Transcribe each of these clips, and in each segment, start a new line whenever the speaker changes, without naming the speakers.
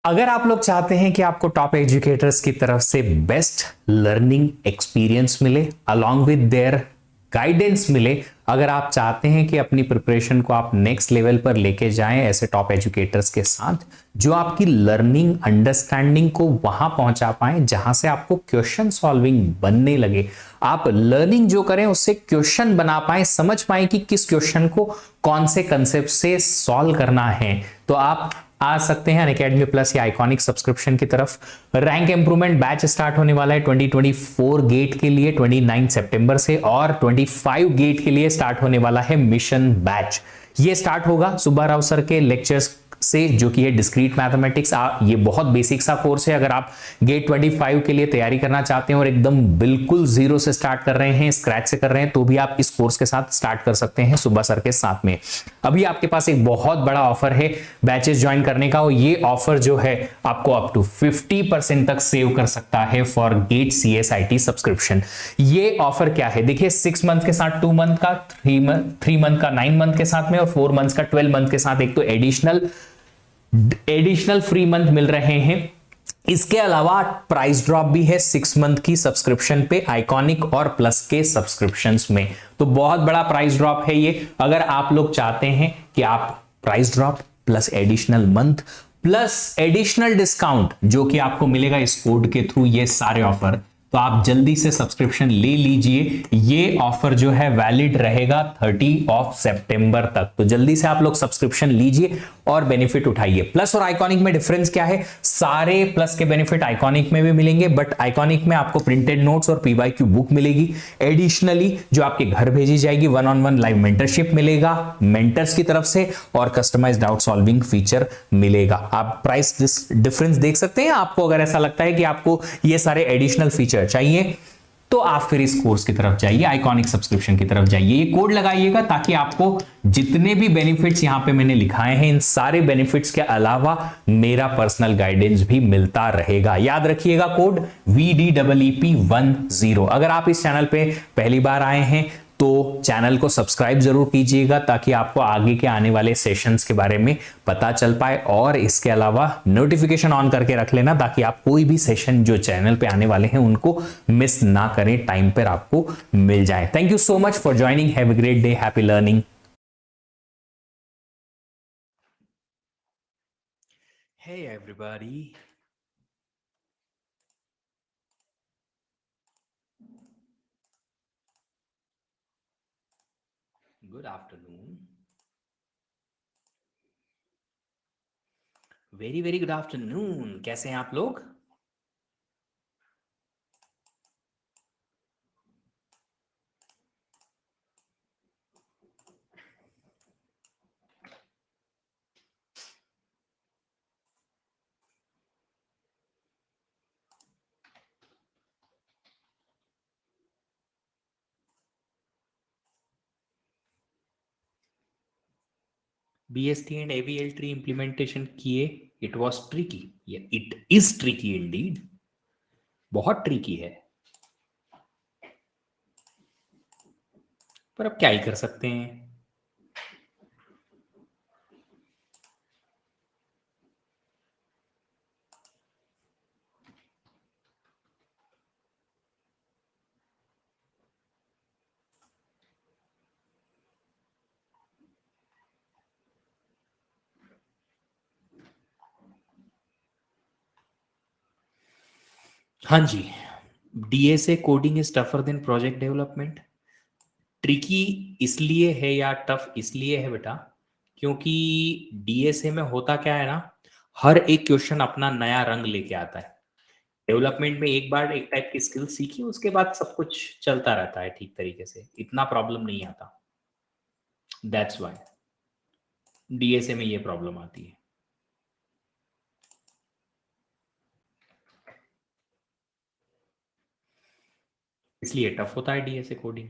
अगर आप लोग चाहते हैं कि आपको टॉप एजुकेटर्स की तरफ से बेस्ट लर्निंग एक्सपीरियंस मिले अलॉन्ग विद देयर गाइडेंस मिले, अगर आप चाहते हैं कि अपनी प्रिपरेशन को आप नेक्स्ट लेवल पर लेके जाएं ऐसे टॉप एजुकेटर्स के साथ जो आपकी लर्निंग अंडरस्टैंडिंग को वहां पहुंचा पाए जहां से आपको क्वेश्चन सॉल्विंग बनने लगे, आप लर्निंग जो करें उससे क्वेश्चन बना पाए, समझ पाए कि किस क्वेश्चन को कौन से कंसेप्ट से सॉल्व करना है, तो आप आ सकते हैं अनअकैडमी प्लस या आइकॉनिक सब्सक्रिप्शन की तरफ। रैंक इंप्रूवमेंट बैच स्टार्ट होने वाला है 2024 गेट के लिए 29 सितंबर से, और 25 गेट के लिए स्टार्ट होने वाला है मिशन बैच। ये स्टार्ट होगा सुब्बाराव सर के लेक्चर्स से, जो कि है डिस्क्रीट मैथमेटिक्स। ये बहुत बेसिक सा कोर्स है। अगर आप गेट 25 के लिए तैयारी करना चाहते हैं और एकदम बिल्कुल जीरो से स्टार्ट कर रहे हैं, स्क्रैच से कर रहे हैं, तो भी आप इस कोर्स के साथ स्टार्ट कर सकते हैं सुब्बा सर के साथ में। अभी आपके पास एक बहुत बड़ा ऑफर है बैचेस ज्वाइन करने का, और ये ऑफर जो है आपको अप टू 50% तक सेव कर सकता है फॉर गेट CSIT सब्सक्रिप्शन। ये ऑफर क्या है देखिए, 6 मंथ के साथ 2 मंथ का, 3 मंथ का 9 मंथ के साथ में, और 4 मंथ का 12 मंथ के साथ एक तो एडिशनल फ्री मंथ मिल रहे हैं। इसके अलावा प्राइस ड्रॉप भी है 6 मंथ की सब्सक्रिप्शन पे आइकॉनिक और प्लस के सब्सक्रिप्शंस में। तो बहुत बड़ा प्राइस ड्रॉप है ये। अगर आप लोग चाहते हैं कि आप price drop plus additional month plus additional discount जो कि आपको मिलेगा इस कोड के थ्रू, ये सारे ऑफर, तो आप जल्दी से सब्सक्रिप्शन ले लीजिए। ये ऑफर जो है वैलिड रहेगा 30 सितंबर तक, तो जल्दी से आप लोग सब्सक्रिप्शन लीजिए और बेनिफिट उठाइए। प्लस और आइकॉनिक में डिफरेंस क्या है, सारे प्लस के बेनिफिट आइकॉनिक में भी मिलेंगे, बट आइकॉनिक में आपको प्रिंटेड नोट्स और PYQ बुक मिलेगी। एडिशनली जो आपके घर भेजी जाएगी, 1-on-1 लाइव मेंटरशिप मिलेगा मेंटर्स की तरफ से, और कस्टमाइज्ड डाउट सॉल्विंग फीचर मिलेगा। आप प्राइस डिफरेंस देख सकते हैं। आपको अगर ऐसा लगता है कि आपको ये सारे एडिशनल फीचर चाहिए, तो आप फिर इस कोर्स की तरफ जाइए, आइकॉनिक सब्सक्रिप्शन की तरफ जाइए, ये कोड लगाइएगा, ताकि आपको जितने भी बेनिफिट्स यहां पे मैंने लिखाए हैं, इन सारे बेनिफिट्स के अलावा मेरा पर्सनल गाइडेंस भी मिलता रहेगा। याद रखिएगा कोड VDEEP10। अगर आप इस चैनल पे पहली बार आए हैं तो चैनल को सब्सक्राइब जरूर कीजिएगा, ताकि आपको आगे के आने वाले सेशंस के बारे में पता चल पाए, और इसके अलावा नोटिफिकेशन ऑन करके रख लेना, ताकि आप कोई भी सेशन जो चैनल पे आने वाले हैं उनको मिस ना करें, टाइम पर आपको मिल जाए। Thank you so much for joining. Have a great day, happy learning. Hey everybody. Good afternoon. Very very good afternoon. कैसे हैं आप लोग? BST and AVL tree implementation किए। It was tricky. Yeah, it is tricky indeed. बहुत tricky है, पर अब क्या ही कर सकते हैं। हाँ जी, DSA coding is tougher than project development. Tricky इसलिए है या टफ इसलिए है बेटा, क्योंकि DSA में होता क्या है ना, हर एक क्वेश्चन अपना नया रंग लेके आता है। डेवलपमेंट में एक बार एक टाइप की स्किल सीखी, उसके बाद सब कुछ चलता रहता है ठीक तरीके से, इतना प्रॉब्लम नहीं आता। दैट्स वाई DSA में ये प्रॉब्लम आती है। इसलिए टफ होता है DSA कोडिंग।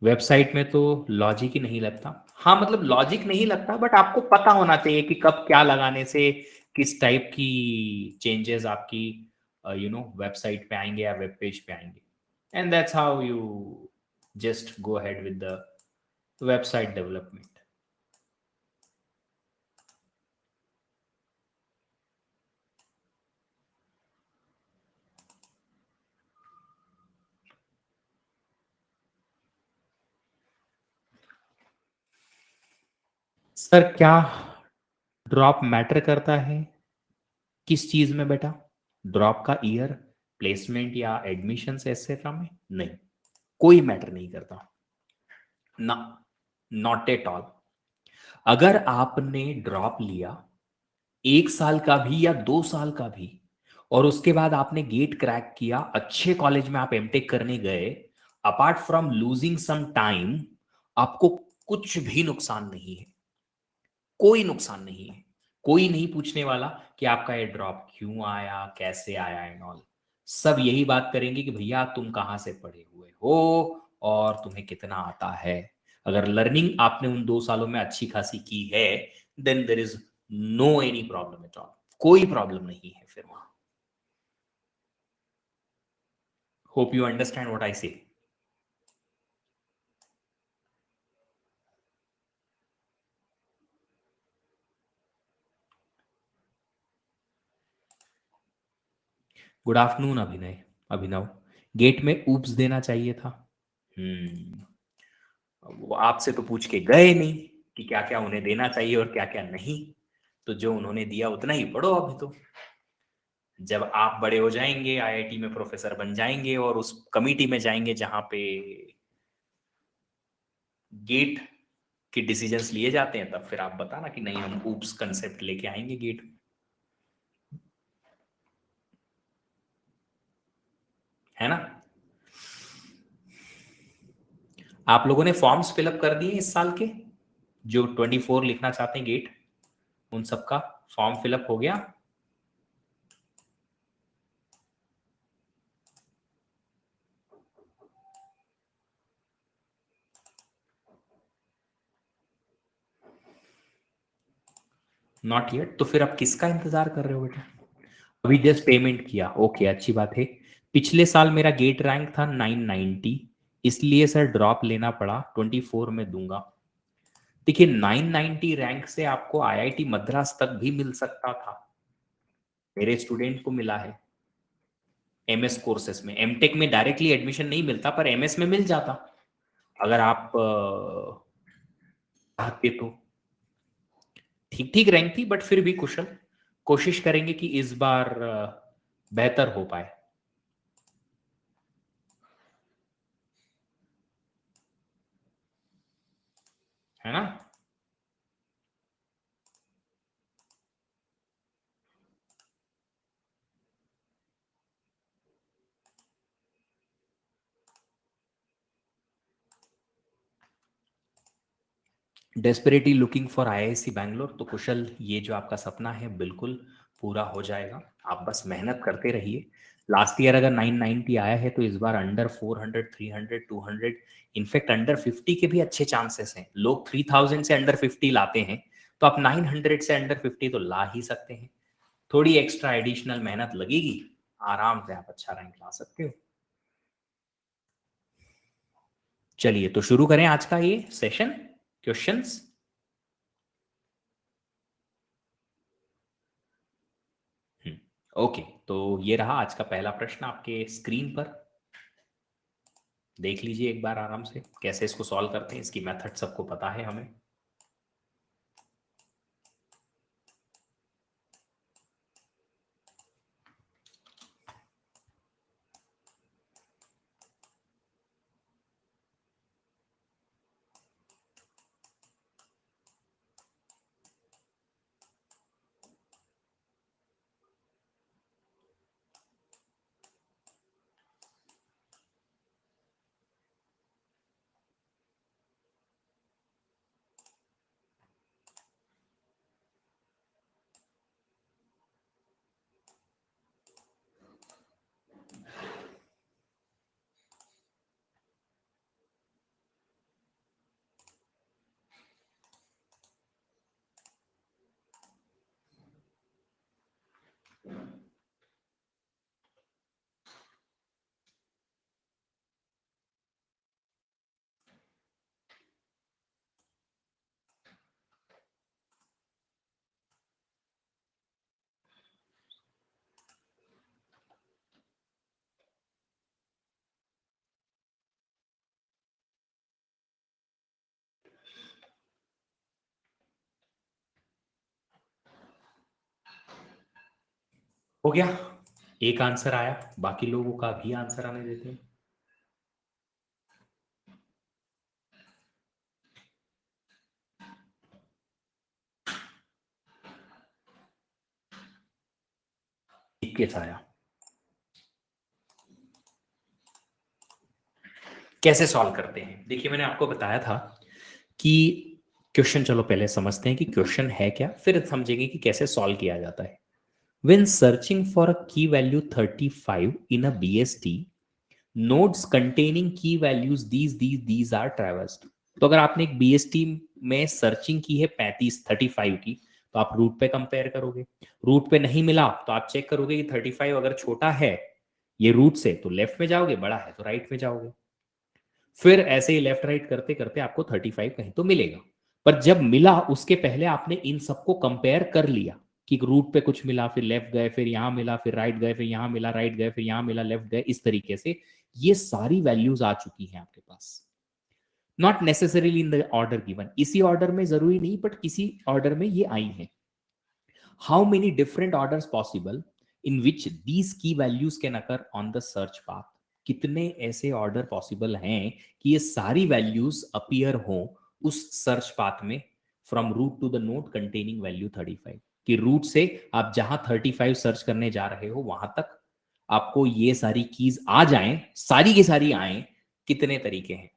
वेबसाइट में तो लॉजिक ही नहीं लगता। हाँ मतलब लॉजिक नहीं लगता, बट आपको पता होना चाहिए कि कब क्या लगाने से किस टाइप की चेंजेस आपकी वेबसाइट पे आएंगे या वेब पेज पे आएंगे। And that's how you just go ahead with the website development. Sir क्या ड्रॉप मैटर करता है किस चीज में बेटा? ड्रॉप का ईयर, प्लेसमेंट या एडमिशन एक्सेट्रा में? नहीं, कोई मैटर नहीं करता ना, नॉट एट ऑल। अगर आपने ड्रॉप लिया 1 साल का भी या 2 साल का भी, और उसके बाद आपने गेट क्रैक किया, अच्छे कॉलेज में आप एमटेक करने गए, apart from losing some time, आपको कुछ भी नुकसान नहीं है, कोई नुकसान नहीं है। कोई नहीं पूछने वाला कि आपका ये ड्रॉप क्यों आया, कैसे आया एंड ऑल। सब यही बात करेंगे कि भैया तुम कहाँ से पढ़े हुए हो और तुम्हें कितना आता है। अगर लर्निंग आपने उन 2 सालों में अच्छी खासी की है, then there is no any problem at all. कोई प्रॉब्लम नहीं है फिर वहां। Hope you understand what I say. Good afternoon Abhinav. Gate में ऊप्स देना चाहिए था। वो आपसे तो पूछ के गए नहीं कि क्या क्या उन्हें देना चाहिए और क्या क्या नहीं। तो जो उन्होंने दिया उतना ही पढ़ो अभी तो। जब आप बड़े हो जाएंगे, आईआईटी में प्रोफेसर बन जाएंगे और उस कमिटी में जाएंगे जहां पे गेट के डिसीजंस लिए जाते हैं, तब फिर आप बताना कि नहीं हम ऊप्स कंसेप्ट लेके आएंगे गेट में। है ना? आप लोगों ने फॉर्म्स फिलअप कर दिए इस साल के, जो 24 लिखना चाहते हैं गेट, उन सबका फॉर्म फिलअप हो गया? Not yet? तो फिर आप किसका इंतजार कर रहे हो बेटा? अभी जस्ट पेमेंट किया, ओके, अच्छी बात है। पिछले साल मेरा गेट रैंक था 990, इसलिए सर ड्रॉप लेना पड़ा, 24 में दूंगा। देखिए 990 रैंक से आपको आईआईटी मद्रास तक भी मिल सकता था। मेरे स्टूडेंट को मिला है एमएस कोर्सेस में। एमटेक में डायरेक्टली एडमिशन नहीं मिलता, पर एमएस में मिल जाता अगर आप चाहते तो। ठीक ठीक रैंक थी, बट फिर भी कुशल, कोशिश करेंगे कि इस बार बेहतर हो पाए। है ना? Desperately looking for IIC Bangalore. तो कुशल, ये जो आपका सपना है बिल्कुल पूरा हो जाएगा। आप बस मेहनत करते रहिए। लास्ट ईयर अगर 990 आया है, तो इस बार अंडर 400, 300, 200, इनफैक्ट अंडर 50 के भी अच्छे चांसेस हैं। लोग 3000 से अंडर 50 लाते हैं, तो आप 900 से अंडर 50 तो ला ही सकते हैं। थोड़ी एक्स्ट्रा एडिशनल मेहनत लगेगी, आराम से आप अच्छा रैंक ला सकते हो। चलिए तो शुरू करें आज का ये सेशन, क्वेश्चंस। ओके, तो ये रहा आज का पहला प्रश्न आपके स्क्रीन पर। देख लीजिए एक बार आराम से कैसे इसको सॉल्व करते हैं। इसकी मेथड सबको पता है हमें। हो गया, एक आंसर आया, बाकी लोगों का भी आंसर आने देते हैं। कैसा आया, कैसे सॉल्व करते हैं? देखिए मैंने आपको बताया था कि क्वेश्चन, चलो पहले समझते हैं कि क्वेश्चन है क्या, फिर समझेंगे कि कैसे सॉल्व किया जाता है। When searching for a key value 35 in a BST, nodes containing key values these are traversed। तो अगर आपने एक BST में सर्चिंग की है 35 की, तो आप रूट पे कंपेयर करोगे। रूट पे नहीं मिला तो आप चेक करोगे कि 35 अगर छोटा है ये रूट से तो लेफ्ट में जाओगे, बड़ा है तो राइट में जाओगे। फिर ऐसे ही लेफ्ट राइट करते करते आपको 35 कहीं तो मिलेगा। पर जब मिला उसके पहले आपने इन सबको कंपेयर कर लिया कि रूट पे कुछ मिला, फिर लेफ्ट गए, फिर यहां मिला, फिर राइट गए, फिर यहां मिला, राइट गए, फिर यहां मिला, लेफ्ट गए, इस तरीके से ये सारी वैल्यूज आ चुकी हैं आपके पास। Not necessarily in the order given, इसी ऑर्डर में जरूरी नहीं, बट किसी ऑर्डर में ये आई है। How many different orders possible in which these key values can occur on the search path? कितने ऐसे ऑर्डर पॉसिबल हैं कि ये सारी वैल्यूज अपीयर हो उस सर्च पाथ में, from root to the node containing value 35, कि रूट से आप जहां 35 सर्च करने जा रहे हो वहां तक आपको ये सारी कीज आ जाएं, सारी की सारी आए। कितने तरीके हैं?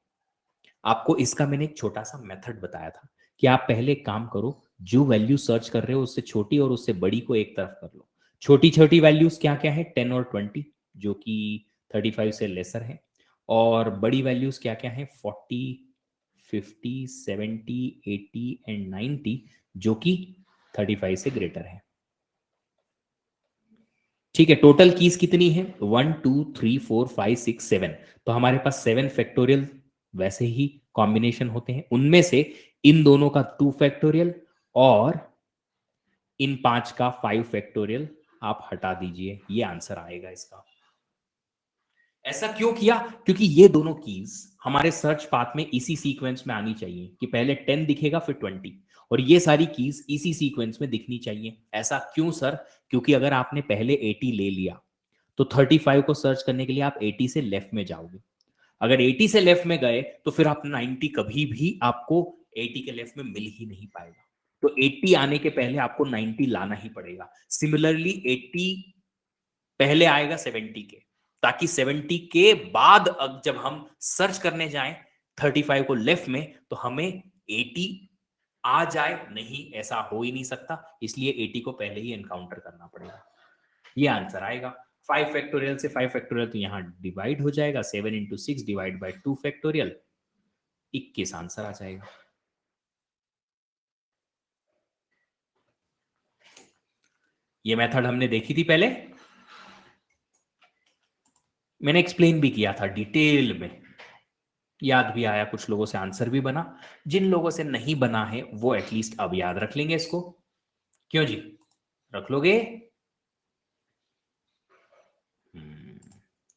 आपको इसका मैंने एक छोटा सा मेथड बताया था कि आप पहले एक काम करो, जो वैल्यू सर्च कर रहे हो उससे छोटी और उससे बड़ी को एक तरफ कर लो। छोटी छोटी वैल्यूज क्या क्या है? 10 और 20, जो कि 35 से लेसर है। और बड़ी वैल्यूज क्या क्या है? 40, 50, 70, 80 एंड 90, जो कि 35 से ग्रेटर है। ठीक है, टोटल कीज कितनी है? 1 2 3 4 5 6 7। तो हमारे पास 7 फैक्टोरियल वैसे ही कॉम्बिनेशन होते हैं, उनमें से इन दोनों का 2 फैक्टोरियल और इन 5 का 5 फैक्टोरियल आप हटा दीजिए, ये आंसर आएगा इसका। ऐसा क्यों किया? क्योंकि ये दोनों कीज हमारे सर्च पाथ में इसी सीक्वेंस में आनी चाहिए कि पहले 10 दिखेगा फिर 20, और ये सारी कीज इसी सीक्वेंस में दिखनी चाहिए। ऐसा क्यों सर? क्योंकि अगर आपने पहले 80 ले लिया तो 35 को सर्च करने के लिए आप 80 से लेफ्ट में जाओगे। अगर 80 से लेफ्ट में गए तो फिर आप 90 कभी भी आपको 80 के लेफ्ट में मिल ही नहीं पाएगा। तो 80 आने के पहले आपको 90 लाना ही पड़ेगा। सिमिलरली 80 पहले आएगा 70 के, ताकि 70 के बाद अब जब हम सर्च करने जाएं 35 को लेफ्ट में तो हमें 80 आ जाए। नहीं, ऐसा हो ही नहीं सकता, इसलिए 80 को पहले ही एनकाउंटर करना पड़ेगा। ये आंसर आएगा। 5 फैक्टोरियल से 5 फैक्टोरियल तो यहां डिवाइड हो जाएगा, 7 × 6 डिवाइड बाई 2 फैक्टोरियल, 21 आंसर आ जाएगा। ये मेथड हमने देखी थी पहले, मैंने एक्सप्लेन भी किया था डिटेल में, याद भी आया, कुछ लोगों से आंसर भी बना। जिन लोगों से नहीं बना है वो एटलीस्ट अब याद रख लेंगे इसको। क्यों जी, रख लोगे?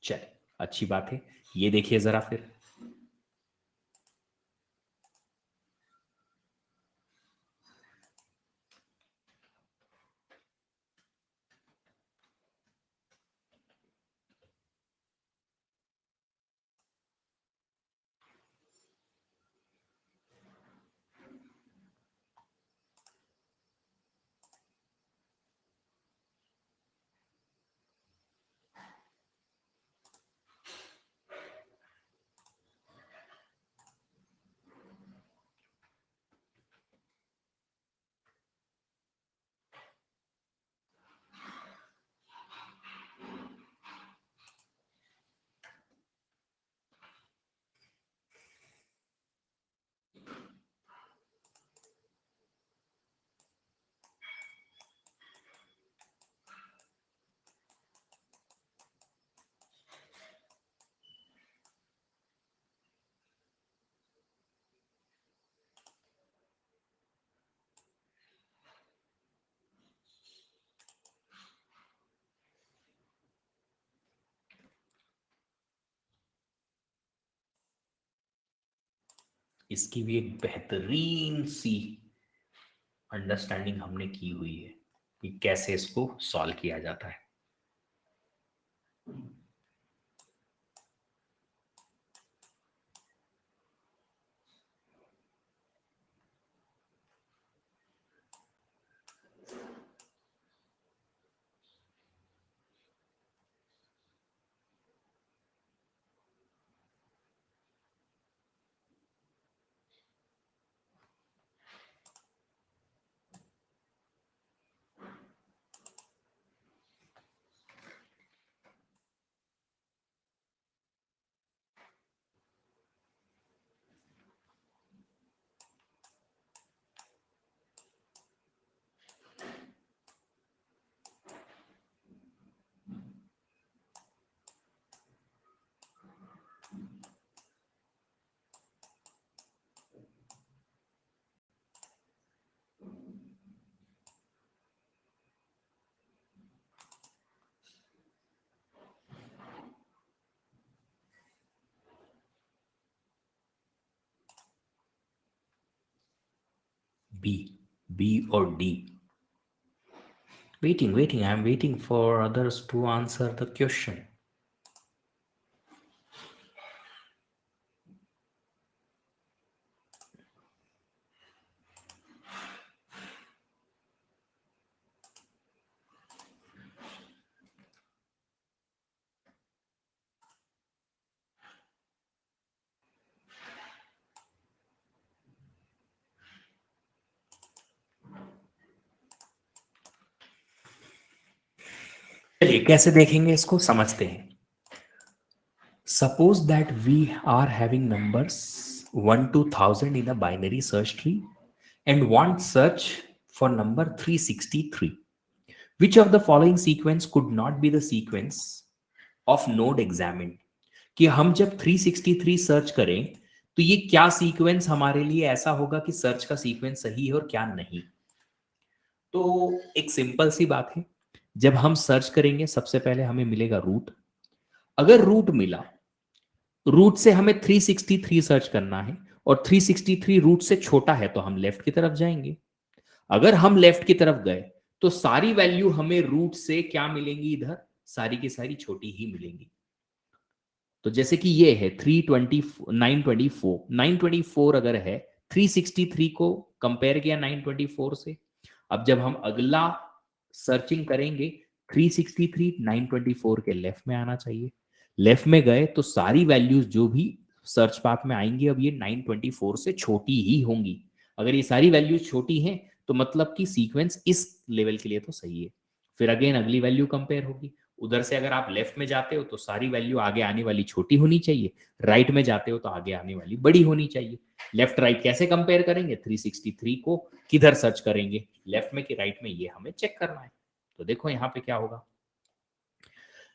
चल, अच्छी बात है। ये देखिए जरा फिर, इसकी भी एक बेहतरीन सी अंडरस्टैंडिंग हमने की हुई है कि कैसे इसको सॉल्व किया जाता है। B or D? Waiting. I'm waiting for others to answer the question. चलिए कैसे देखेंगे इसको, समझते हैं. Suppose that we are having numbers 1 to 1000 in a binary search tree and want search for number 363. Which of the following sequence could not be the sequence of node examined? कि हम जब 363 search करें तो ये क्या sequence हमारे लिए ऐसा होगा कि सर्च का सीक्वेंस सही है और क्या नहीं. तो एक सिंपल सी बात है, जब हम सर्च करेंगे सबसे पहले हमें मिलेगा रूट. अगर रूट मिला, रूट से हमें 363 सर्च करना है और 363 रूट से छोटा है तो हम लेफ्ट की तरफ जाएंगे. अगर हम लेफ्ट की तरफ गए तो सारी वैल्यू हमें रूट से क्या मिलेंगी, इधर सारी की सारी छोटी ही मिलेंगी. तो जैसे कि ये है 320 924 अगर है, 363 को कंपेयर किया 924 से. अब जब हम अगला सर्चिंग करेंगे 363 924 के लेफ्ट में आना चाहिए. लेफ्ट में गए तो सारी वैल्यूज जो भी सर्च पाथ में आएंगी अब ये 924 से छोटी ही होंगी. अगर ये सारी वैल्यूज छोटी हैं तो मतलब कि सीक्वेंस इस लेवल के लिए तो सही है. फिर अगेन अगली वैल्यू कंपेयर होगी. उधर से अगर आप लेफ्ट में जाते हो तो सारी वैल्यू आगे आने वाली छोटी होनी चाहिए, राइट में जाते हो तो आगे आने वाली बड़ी होनी चाहिए. लेफ्ट राइट कैसे कंपेयर करेंगे, 363 को किधर सर्च करेंगे, लेफ्ट में कि राइट में, ये हमें चेक करना है. तो देखो यहाँ पे क्या होगा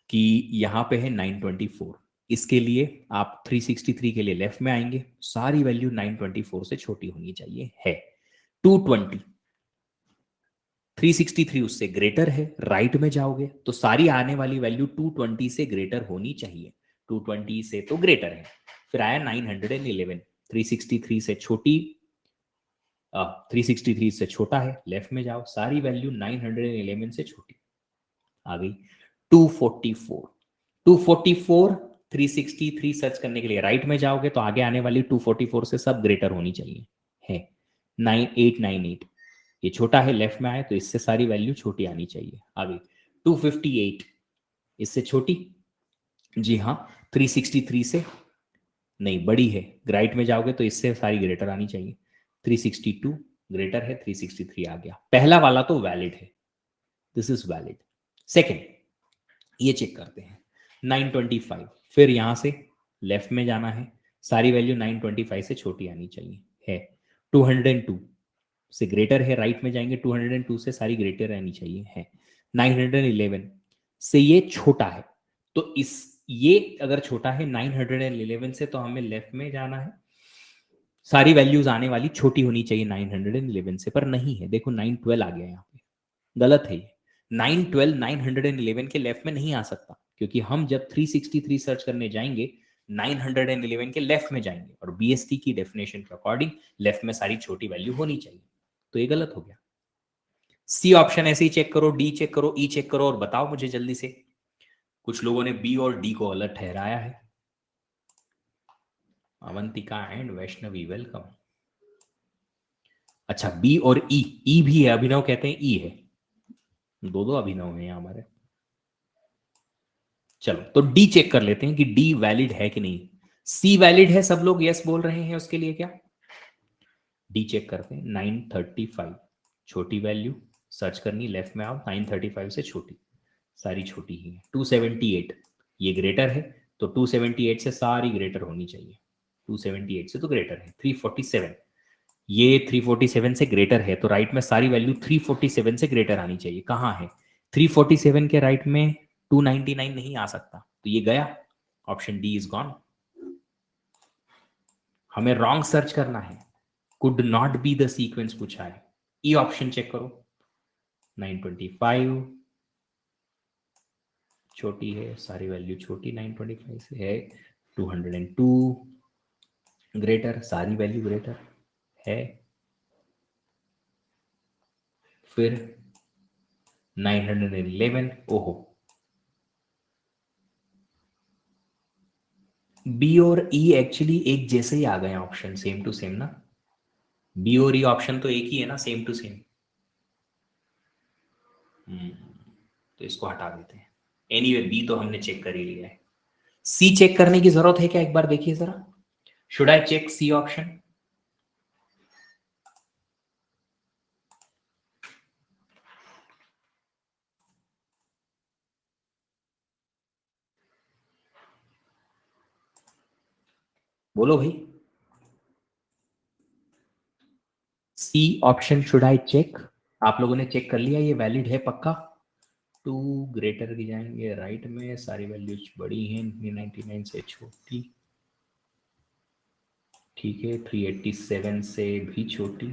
कि यहाँ पे है 924. इसके लिए आप 363 के लिए लेफ्ट में आएंगे, सारी वैल्यू 924 से छोटी होनी चाहिए है. 220 363 उससे ग्रेटर है, राइट में जाओगे तो सारी आने वाली वैल्यू 220 से ग्रेटर होनी चाहिए. 220 से तो ग्रेटर है. फिर आया 911, 363 से छोटी, 363 से छोटा है, लेफ्ट में जाओ, सारी वैल्यू 911 से छोटी आ गई. 244 244 363 सर्च करने के लिए राइट में जाओगे तो आगे आने वाली 244 से सब ग्रेटर होनी चाहिए है. 9898 ये छोटा है, लेफ्ट में आए तो इससे सारी वैल्यू छोटी आनी चाहिए. आगे 258 इससे छोटी, जी हाँ, 363 से नहीं, बड़ी है, राइट में जाओगे तो इससे सारी ग्रेटर आनी चाहिए. 362 ग्रेटर है, 363 आ गया. पहला वाला तो वैलिड है, दिस इज वैलिड. सेकेंड ये चेक करते हैं 925. फिर यहां से लेफ्ट में जाना है, सारी वैल्यू 925 से छोटी आनी चाहिए है. 202 से ग्रेटर है, राइट में जाएंगे, 202 से सारी ग्रेटर आनी चाहिए है. 911 से ये छोटा है, तो इस ये अगर छोटा है 911 से तो हमें लेफ्ट में जाना है, सारी वैल्यूज आने वाली छोटी होनी चाहिए 911 से, पर नहीं है. देखो 912 आ गया, यहाँ पे गलत है ये. 912 911 के लेफ्ट में नहीं आ सकता, क्योंकि हम जब 363 सर्च करने जाएंगे 911 के लेफ्ट में जाएंगे और बीएसटी की डेफिनेशन के अकॉर्डिंग लेफ्ट में सारी छोटी वैल्यू होनी चाहिए. तो ये गलत हो गया. सी ऑप्शन ऐसे ही चेक करो, डी चेक करो, ई चेक करो और बताओ मुझे जल्दी से. कुछ लोगों ने बी और डी को अलग ठहराया है। Avantika and Vaishnavi welcome. अच्छा, बी और ई, ई भी है, अभिनव कहते हैं ई है, दो दो अभिनव है हमारे। चलो तो डी चेक कर लेते हैं कि डी वैलिड है कि नहीं। सी वैलिड है, सब लोग यस बोल रहे हैं, उसके लिए क्या, डी चेक करते हैं। 935 छोटी वैल्यू, सर्च करनी, लेफ्ट में आओ, 935 से छोटी, सारी छोटी ही है। 278 ये ग्रेटर है, तो 278 से सारी ग्रेटर होनी चाहिए, 278 से तो ग्रेटर है। 347 ये 347 से ग्रेटर है, तो राइट में सारी वैल्यू 347 से ग्रेटर आनी चाहिए। कहाँ है 347 के राइट में 299 नहीं आ सकता, तो ये गया, ऑप्शन डी इज गॉन। हमें रॉन्ग सर्च करना है, could not be the sequence पूछा है। ई ऑप्शन चेक करो, 925 छोटी है, सारी वैल्यू छोटी 925 से है। 202 ग्रेटर, सारी वैल्यू ग्रेटर है। फिर 911, ओहो, बी और ई एक्चुअली एक जैसे ही आ गए ऑप्शन, सेम टू सेम ना, बी और ई ऑप्शन तो एक ही है ना, सेम टू सेम। तो इसको हटा देते हैं। एनीवे बी तो हमने चेक कर ही लिया है। सी चेक करने की जरूरत है क्या, एक बार देखिए जरा, should I check C option. बोलो भाई, C option should I check. आप लोगों ने चेक कर लिया, ये वैलिड है पक्का। टू ग्रेटर की जाएंगे राइट में, सारी वैल्यूज बड़ी हैं, 99 से छोटी, ठीक है। 387 से भी छोटी,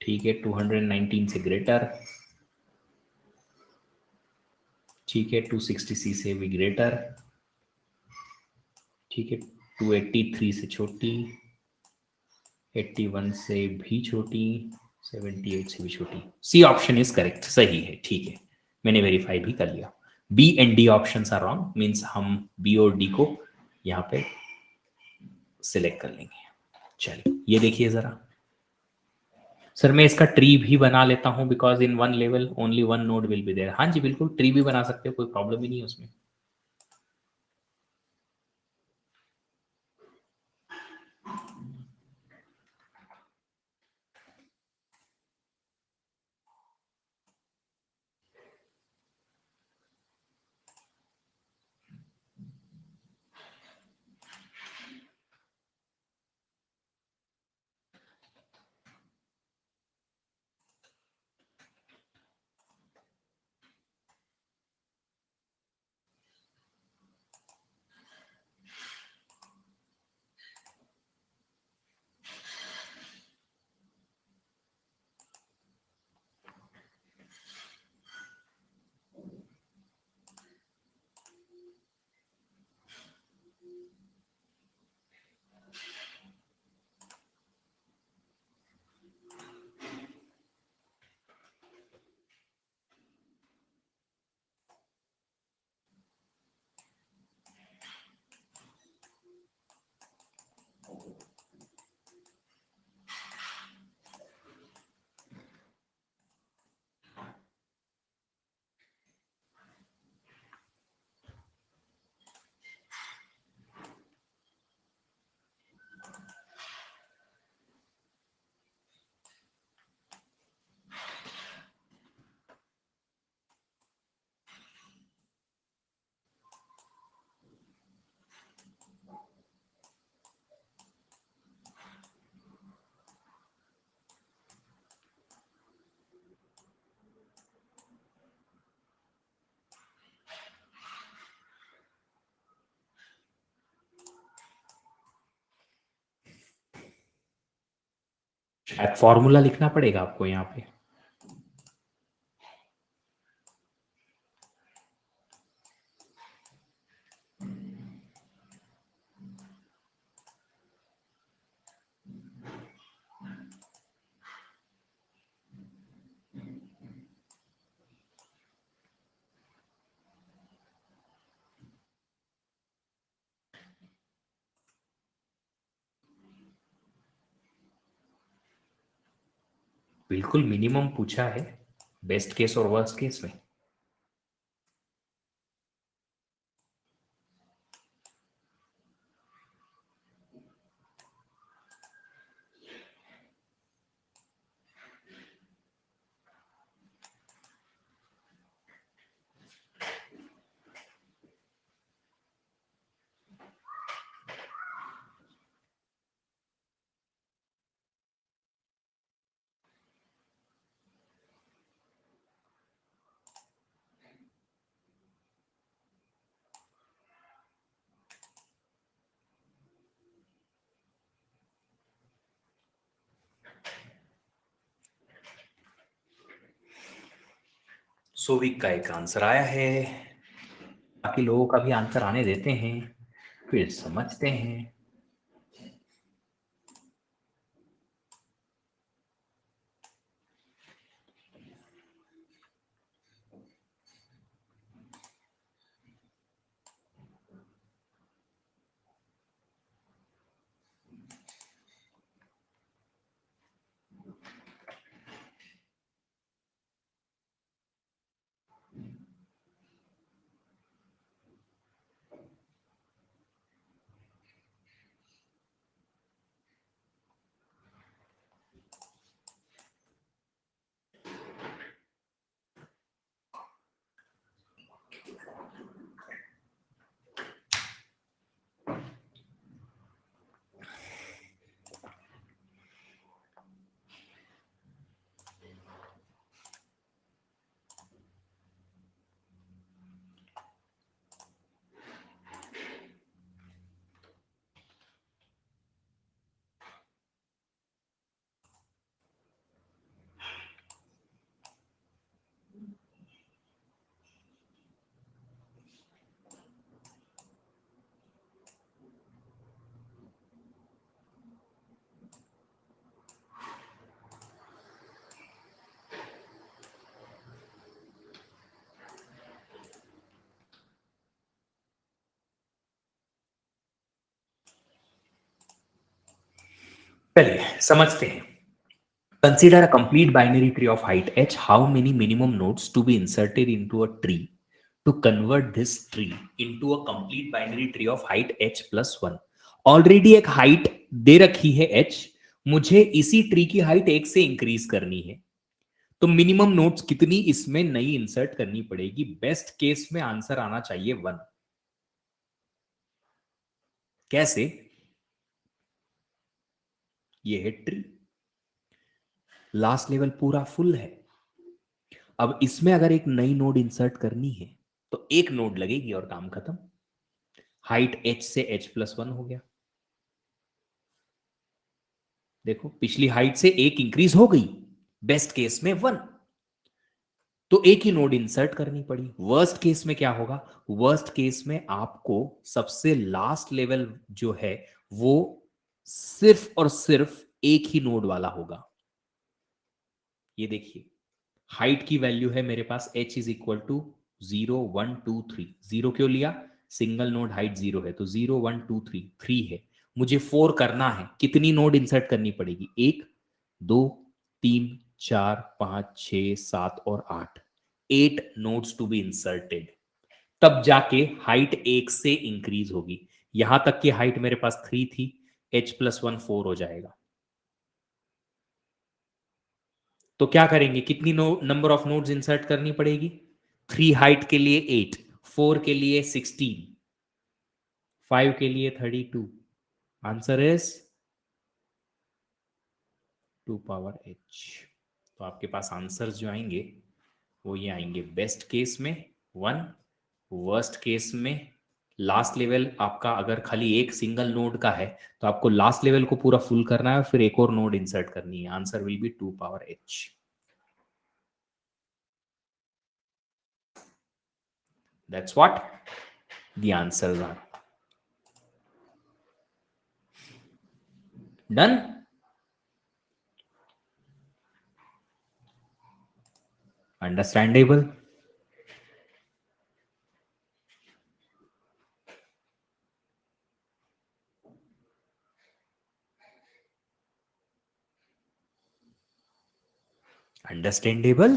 ठीक है। 219 से ग्रेटर, ठीक है। 260 सी से भी ग्रेटर, ठीक है। 283 से छोटी, 81 से भी छोटी, 78 से भी छोटी। सी ऑप्शन इज करेक्ट, सही है, ठीक है, मैंने वेरीफाई भी कर लिया। B and D option are wrong, means हम बी और डी को यहाँ पे सिलेक्ट कर लेंगे। चलिए ये देखिए जरा, सर मैं इसका ट्री भी बना लेता हूँ, because in one level only one node will be there. हाँ जी बिल्कुल, ट्री भी बना सकते हो, कोई प्रॉब्लम ही नहीं है उसमें। शायद फॉर्मूला लिखना पड़ेगा आपको यहाँ पे। बिल्कुल मिनिमम पूछा है, बेस्ट केस और वर्स्ट केस में। सोविक का एक आंसर आया है, बाकी लोगों का भी आंसर आने देते हैं, फिर समझते हैं। चलिए समझते हैं। Consider a complete binary tree of height h. How many minimum nodes to be inserted into a tree to convert this tree into a complete binary tree of height h plus 1? Already एक height दे रखी है h, मुझे इसी tree की height 1 से increase करनी है, तो मिनिमम नोड्स कितनी इसमें नई इंसर्ट करनी पड़ेगी? बेस्ट केस में आंसर आना चाहिए 1। कैसे? ये है ट्री, लास्ट लेवल पूरा फुल है। अब इसमें अगर एक नई नोड इंसर्ट करनी है तो एक नोड लगेगी और काम खत्म। हाइट h से h प्लस 1 हो गया। देखो पिछली हाइट से एक इंक्रीज हो गई, बेस्ट केस में 1, तो एक ही नोड इंसर्ट करनी पड़ी। वर्स्ट केस में क्या होगा? वर्स्ट केस में आपको सबसे लास्ट लेवल जो है वो सिर्फ और सिर्फ एक ही नोड वाला होगा। ये देखिए, हाइट की वैल्यू है मेरे पास h is equal to 0 1 2 3। Zero क्यों लिया? सिंगल नोड हाइट 0 है, तो 0 1 2 3 है। मुझे 4 करना है, कितनी नोड इंसर्ट करनी पड़ेगी? 1 2 3 4 5 6 7 और 8, 8 नोड्स टू बी इंसर्टेड, तब जाके हाइट 1 से इंक्रीज होगी। यहां तक की हाइट मेरे पास 3 थी, h प्लस 1 4 हो जाएगा। तो क्या करेंगे? कितनी नंबर ऑफ नोड्स इंसर्ट करनी पड़ेगी? 3 हाइट के लिए 8, 4 के लिए 16, 5 के लिए 32। Answer is 2 power h। तो आपके पास आंसर्स जो आएंगे वो ये आएंगे। बेस्ट केस में 1, वर्स्ट केस में लास्ट लेवल आपका अगर खाली एक सिंगल नोड का है तो आपको लास्ट लेवल को पूरा फुल करना है और फिर एक और नोड इंसर्ट करनी है। Answer will be 2 power h। That's what the answers are. Done? Understandable? Understandable.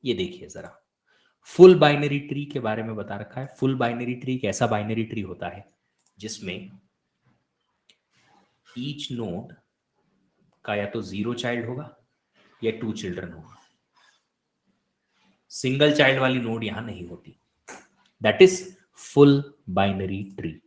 ये देखिए जरा, फुल बाइनरी ट्री के बारे में बता रखा है। फुल बाइनरी ट्री एक ऐसा बाइनरी ट्री होता है जिसमें ईच नोड का या तो 0 चाइल्ड होगा या 2 चिल्ड्रन होगा। सिंगल चाइल्ड वाली नोड यहां नहीं होती। That is full binary tree.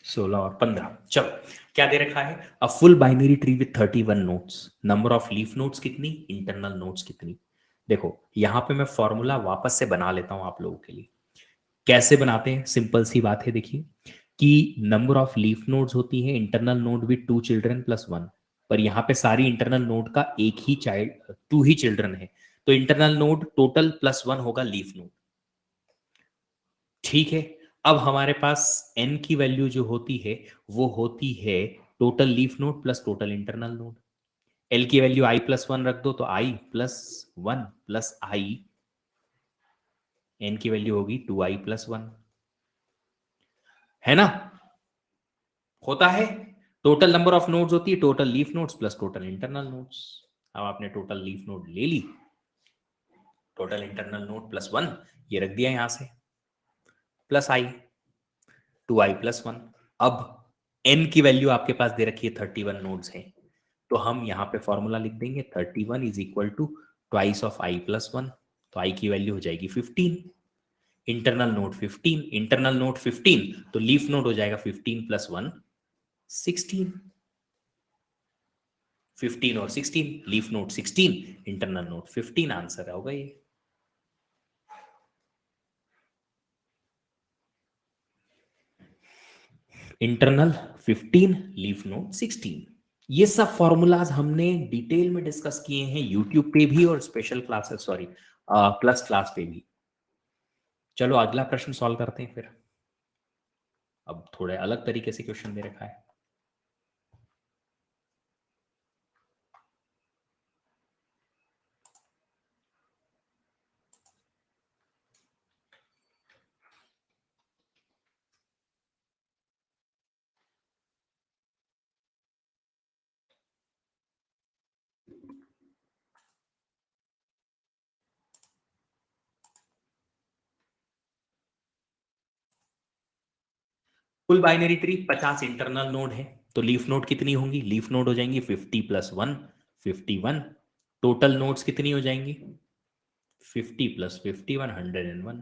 सोलह और 15, चलो क्या दे रखा है? A full binary tree with 31 notes, number of leaf notes कितनी, इंटरनल नोट्स कितनी। देखो यहां पे मैं फॉर्मूला वापस से बना लेता हूं आप लोगों के लिए। कैसे बनाते हैं? सिंपल सी बात है, देखिए कि नंबर ऑफ लीफ नोड्स होती है internal node with 2 children plus 1, पर यहाँ पे सारी इंटरनल नोड का एक ही चाइल्ड 2 ही चिल्ड्रन है, तो इंटरनल नोड टोटल प्लस 1 होगा लीफ नोड। ठीक है, अब हमारे पास n की वैल्यू जो होती है वो होती है total leaf node plus total internal node. l की वैल्यू i प्लस 1 रख दो तो i plus 1 plus i, n की वैल्यू होगी 2i प्लस 1, है ना? होता है। टोटल नंबर ऑफ नोड्स होती है total leaf nodes plus total internal nodes. अब आपने टोटल लीफ नोड ले ली, टोटल इंटरनल नोड प्लस 1 ये रख दिया यहां से, प्लस i 2i प्लस 1। अब n की वैल्यू आपके पास दे रखी है 31 नोड्स है, तो हम यहाँ पे फॉर्मूला लिख देंगे 31 is equal to twice of i plus 1, तो i की वैल्यू हो जाएगी 15। इंटरनल नोड 15, इंटरनल नोड 15 तो लीफ नोड हो जाएगा 15 प्लस 1 16, 15 और 16, leaf node 16, internal node 15, answer होगा ये। Internal 15, leaf node 16। ये सब फॉर्मूलाज हमने डिटेल में डिस्कस किए हैं यूट्यूब पे भी और special classes, sorry plus class पे भी। चलो अगला प्रश्न सॉल्व करते हैं फिर। अब थोड़े अलग तरीके से क्वेश्चन दे रखा है। Full binary tree 50 internal node है, तो लीफ नोड कितनी होंगी? लीफ नोड हो जाएंगी 50 प्लस 1 51। टोटल नोड्स कितनी हो जाएंगी? 50 प्लस 51 101,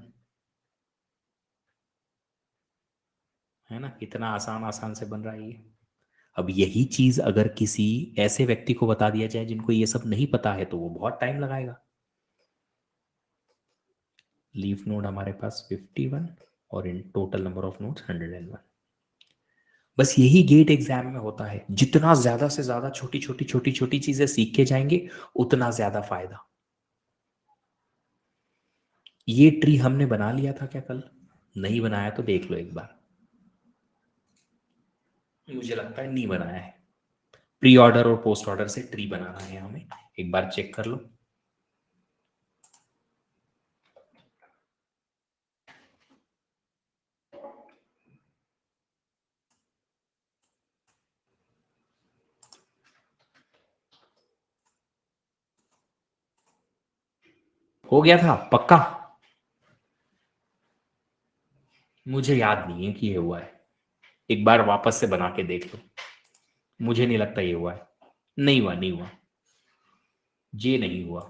है ना? कितना आसान आसान से बन रहा है ये। अब यही चीज अगर किसी ऐसे व्यक्ति को बता दिया जाए जिनको ये सब नहीं पता है तो वो बहुत टाइम लगाएगा। लीफ नोड हमारे पास 51 और in total number of nodes 101। बस यही गेट एग्जाम में होता है, जितना ज्यादा से ज्यादा छोटी छोटी छोटी छोटी चीजें सीख के जाएंगे उतना ज्यादा फायदा। ये ट्री हमने बना लिया था क्या कल? नहीं बनाया तो देख लो एक बार। मुझे लगता है नहीं बनाया है। प्री ऑर्डर और पोस्ट ऑर्डर से ट्री बनाना है हमें, एक बार चेक कर लो। हो गया था पक्का? मुझे याद नहीं है कि ये हुआ है, एक बार वापस से बना के देख लो। मुझे नहीं लगता ये हुआ है। नहीं हुआ, नहीं हुआ, ये नहीं हुआ।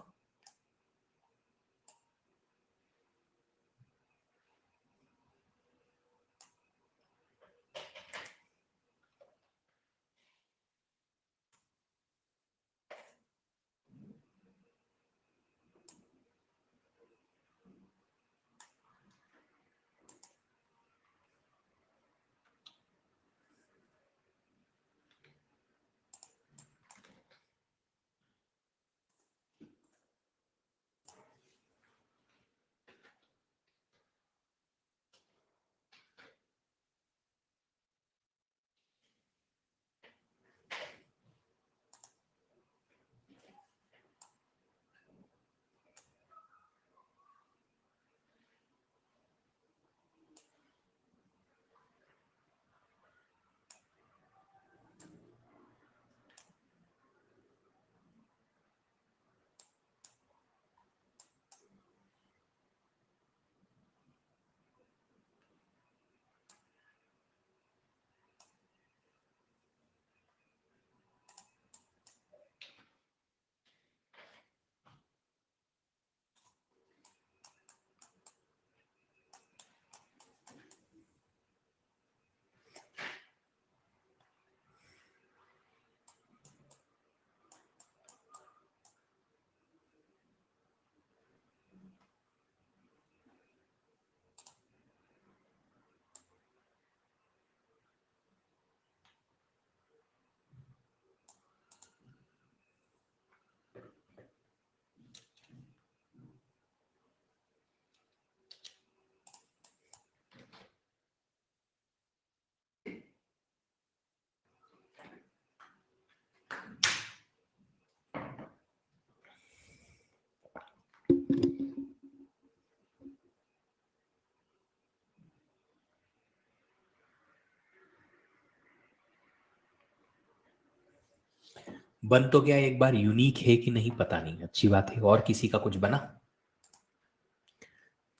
बन तो गया, एक बार यूनिक है कि नहीं पता नहीं, अच्छी बात है। और किसी का कुछ बना?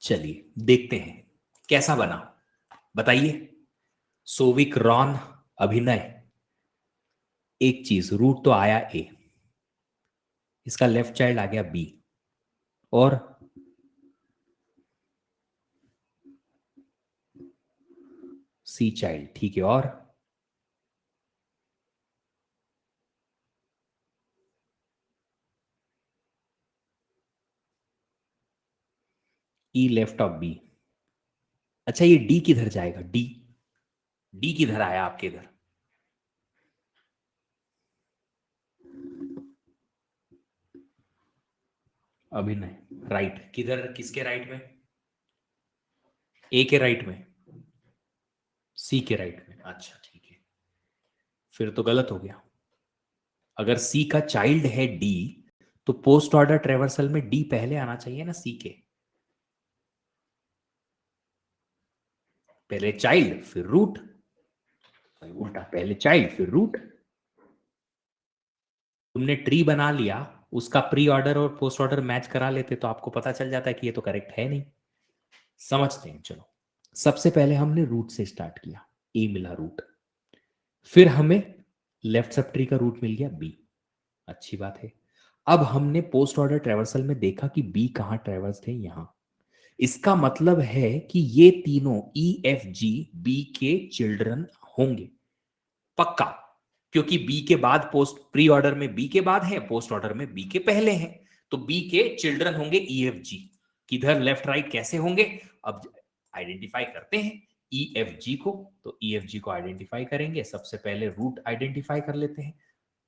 चलिए देखते हैं कैसा बना, बताइए। सोविक रॉन अभिनय, एक चीज, रूट तो आया ए, इसका लेफ्ट चाइल्ड आ गया बी, और सी चाइल्ड, ठीक है। और ई लेफ्ट ऑफ बी। अच्छा ये डी किधर जाएगा? डी, डी किधर आया आपके इधर? अभिनय राइट, किधर, किसके राइट में? ए के राइट में, सी के राइट में। अच्छा ठीक है, फिर तो गलत हो गया। अगर सी का चाइल्ड है डी, तो पोस्ट ऑर्डर ट्रेवर्सल में डी पहले आना चाहिए ना सी के। पहले चाइल्ड फिर रूट, उल्टा, पहले चाइल्ड फिर रूट। तुमने ट्री बना लिया, उसका प्री ऑर्डर और पोस्ट ऑर्डर मैच करा लेते तो आपको पता चल जाता है कि ये तो करेक्ट है नहीं। समझते हैं, चलो। सबसे पहले हमने रूट से स्टार्ट किया, ए मिला रूट, फिर हमें लेफ्ट सब ट्री का रूट मिल गया बी, अच्छी बात है। अब हमने पोस्ट ऑर्डर ट्रेवर्सल में देखा कि बी कहां ट्रेवर्स थे, यहां। इसका मतलब है कि ये तीनों ई एफ जी बी के चिल्ड्रन होंगे, पक्का। क्योंकि बी के बाद पोस्ट, प्री ऑर्डर में बी के बाद है, पोस्ट ऑर्डर में बी के पहले हैं, तो बी के चिल्ड्रन होंगे ई एफ जी। किधर लेफ्ट राइट कैसे होंगे, अब आइडेंटिफाई करते हैं ई एफ जी को। तो ई एफ जी को आइडेंटिफाई करेंगे, सबसे पहले रूट आइडेंटिफाई कर लेते हैं।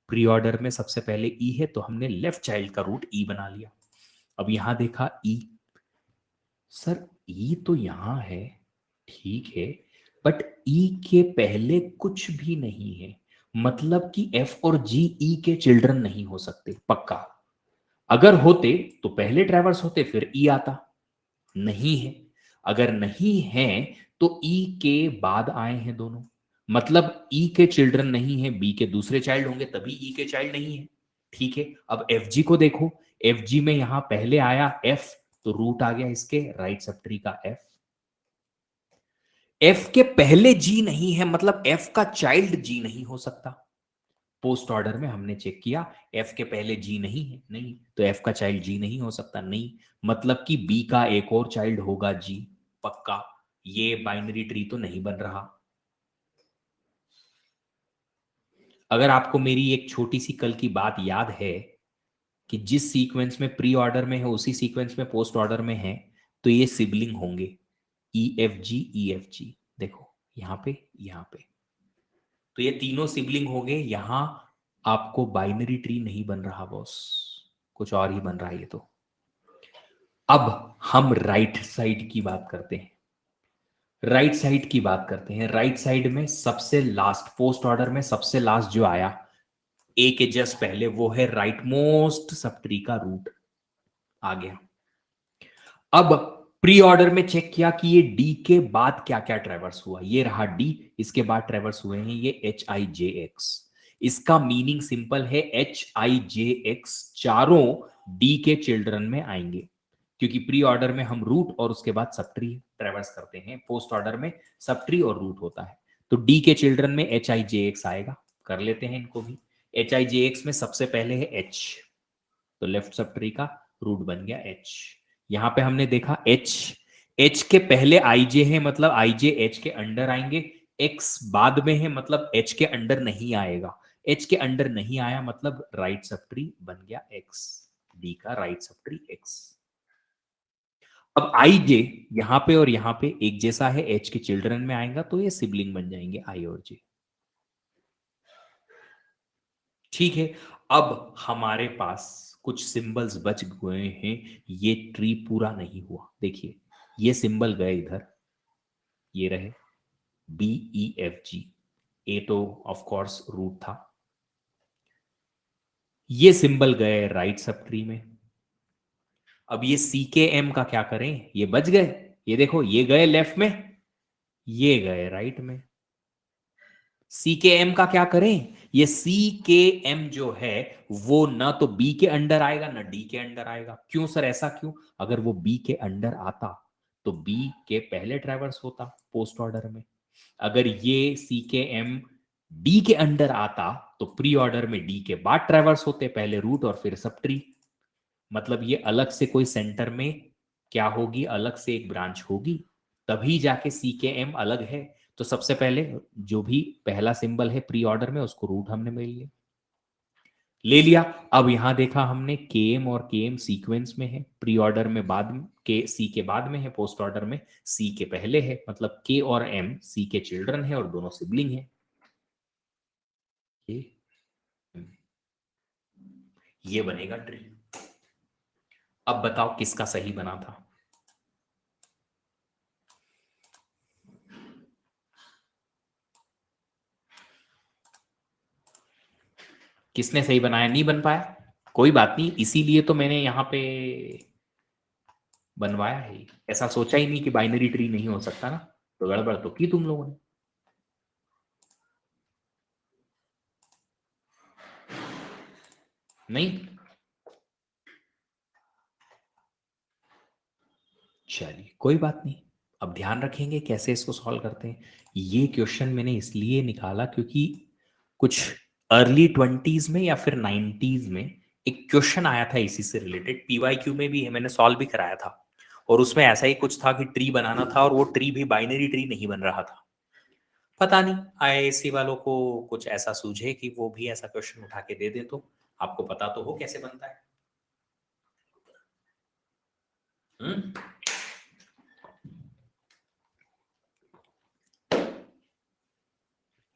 प्री ऑर्डर में सबसे पहले ई है, तो हमने लेफ्ट चाइल्ड का रूट ई बना लिया। अब यहां देखा ई, सर ई तो यहां है, ठीक है, बट ई के पहले कुछ भी नहीं है, मतलब कि एफ और जी ई के चिल्ड्रन नहीं हो सकते, पक्का। अगर होते तो पहले ट्रैवर्स होते फिर ई आता, नहीं है। अगर नहीं है तो ई के बाद आए हैं दोनों, मतलब ई के चिल्ड्रन नहीं है, बी के दूसरे चाइल्ड होंगे, तभी ई के चाइल्ड नहीं है, ठीक है। अब एफ जी को देखो, एफ जी में यहां पहले आया एफ, तो रूट आ गया इसके राइट सब ट्री का एफ। एफ के पहले जी नहीं है, मतलब एफ का चाइल्ड जी नहीं हो सकता। पोस्ट ऑर्डर में हमने चेक किया, एफ के पहले जी नहीं है, नहीं, तो एफ का चाइल्ड जी नहीं हो सकता, नहीं, मतलब कि बी का एक और चाइल्ड होगा जी, पक्का। ये बाइनरी ट्री तो नहीं बन रहा। अगर आपको मेरी एक छोटी सी कल की बात याद है कि जिस सीक्वेंस में प्री ऑर्डर में है उसी सीक्वेंस में पोस्ट ऑर्डर में है, तो ये सिबलिंग होंगे, E F G E F G. देखो यहां पे, यहां पे, तो ये तीनों सिबलिंग हो गए। यहां आपको बाइनरी ट्री नहीं बन रहा बॉस, कुछ और ही बन रहा है ये तो। अब हम राइट साइड की बात करते हैं, राइट साइड की बात करते हैं। राइट साइड में सबसे लास्ट, पोस्ट ऑर्डर में सबसे लास्ट जो आया ए के जस्ट पहले, वो है राइट मोस्ट सब ट्री का रूट आ गया। अब प्री ऑर्डर में चेक किया कि ये डी के बाद क्या क्या ट्रेवर्स हुआ, ये रहा डी, इसके बाद ट्रेवर्स हुए हैं ये एच आई जे एक्स। इसका मीनिंग सिंपल है, एच आई जे एक्स चारों डी के चिल्ड्रन में आएंगे, क्योंकि प्री ऑर्डर में हम रूट और उसके बाद सब ट्री ट्रेवर्स करते हैं, पोस्ट ऑर्डर में सब ट्री और रूट होता है। तो डी के चिल्ड्रन में एच आई जे एक्स आएगा, कर लेते हैं इनको भी। एच आई जे एक्स में सबसे पहले है एच, तो लेफ्ट सब ट्री का रूट बन गया एच। यहां पे हमने देखा एच, एच के पहले आई जे है, मतलब आई जे एच के अंडर आएंगे। एक्स बाद में है, मतलब एच के अंडर नहीं आएगा। एच के अंडर नहीं आया, मतलब राइट सब ट्री बन गया एक्स, डी का राइट सब ट्री एक्स। अब आई जे यहां पे और यहां पे एक जैसा है, एच के चिल्ड्रन में आएगा, तो ये सिबलिंग बन जाएंगे आई और जे, ठीक है। अब हमारे पास कुछ सिंबल्स बच गए हैं, ये ट्री पूरा नहीं हुआ। देखिए ये सिंबल गए इधर, ये रहे बी ई एफ जी, ए तो ऑफ कोर्स रूट था। ये सिंबल गए राइट सब ट्री में। अब ये सी के एम का क्या करें, ये बच गए, ये देखो ये गए लेफ्ट में, ये गए राइट में। सी के एम का क्या करें, ये सी के एम जो है वो ना तो बी के अंडर आएगा ना डी के अंडर आएगा। क्यों सर, ऐसा क्यों? अगर वो बी के अंडर आता तो बी के पहले ट्रैवर्स होता पोस्ट ऑर्डर में। अगर ये सी के एम डी के अंडर आता तो प्री ऑर्डर में डी के बाद ट्रैवर्स होते, पहले रूट और फिर सब ट्री। मतलब ये अलग से कोई सेंटर में क्या होगी, अलग से एक ब्रांच होगी, तभी जाके सी के एम अलग है। तो सबसे पहले जो भी पहला सिंबल है प्री ऑर्डर में उसको रूट हमने ले लिया। अब यहां देखा हमने के एम और के एम सीक्वेंस में है, प्री ऑर्डर में बाद में, के सी के बाद में है, पोस्ट ऑर्डर में सी के पहले है। मतलब के और एम सी के चिल्ड्रन है और दोनों सिबलिंग है। ये बनेगा ट्री। अब बताओ किसका सही बना था? किसने सही बनाया? नहीं बन पाया, कोई बात नहीं, इसीलिए तो मैंने यहां पे बनवाया है। ऐसा सोचा ही नहीं कि बाइनरी ट्री नहीं हो सकता ना, तो गड़बड़ तो की तुम लोगों ने। नहीं, चलिए कोई बात नहीं, अब ध्यान रखेंगे कैसे इसको सॉल्व करते हैं। ये क्वेश्चन मैंने इसलिए निकाला क्योंकि कुछ अर्ली 20s में या फिर 90s में एक क्वेश्चन आया था इसी से रिलेटेड, पीवाईक्यू में भी है, मैंने सॉल्व भी कराया था। और उसमें ऐसा ही कुछ था कि ट्री बनाना था और वो ट्री भी बाइनरी ट्री नहीं बन रहा था। पता नहीं आईआईएससी वालों को कुछ ऐसा सूझे कि वो भी ऐसा क्वेश्चन उठा के दे दे, तो आपको पता तो हो कैसे बनता है। हम्म।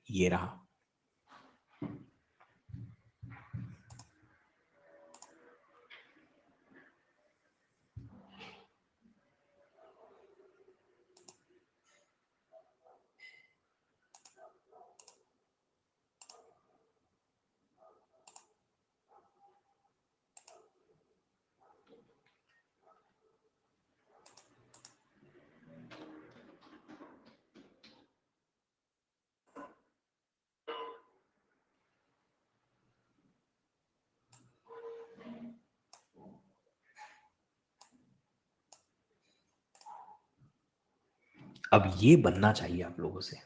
ये रहा। अब ये बनना चाहिए आप लोगों से।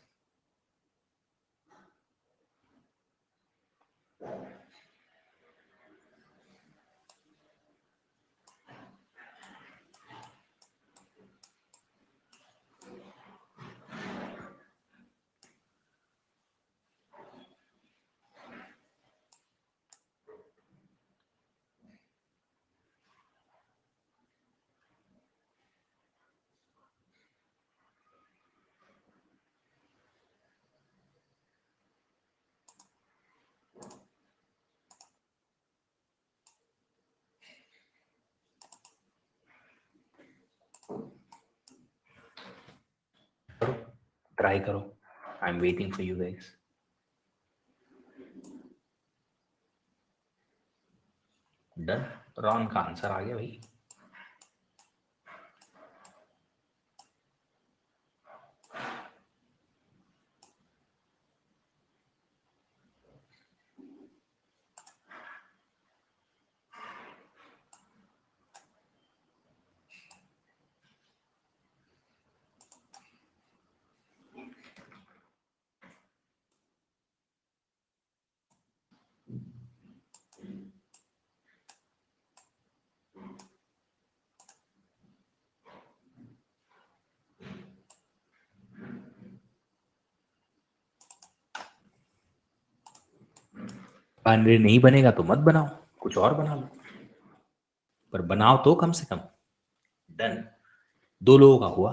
ट्राई करो, I am waiting for you guys. Done. Ron का आंसर आ गया भाई। बाइनरी नहीं बनेगा तो मत बनाओ, कुछ और बना लो, पर बनाओ तो कम से कम। डन। दो लोगों का हुआ।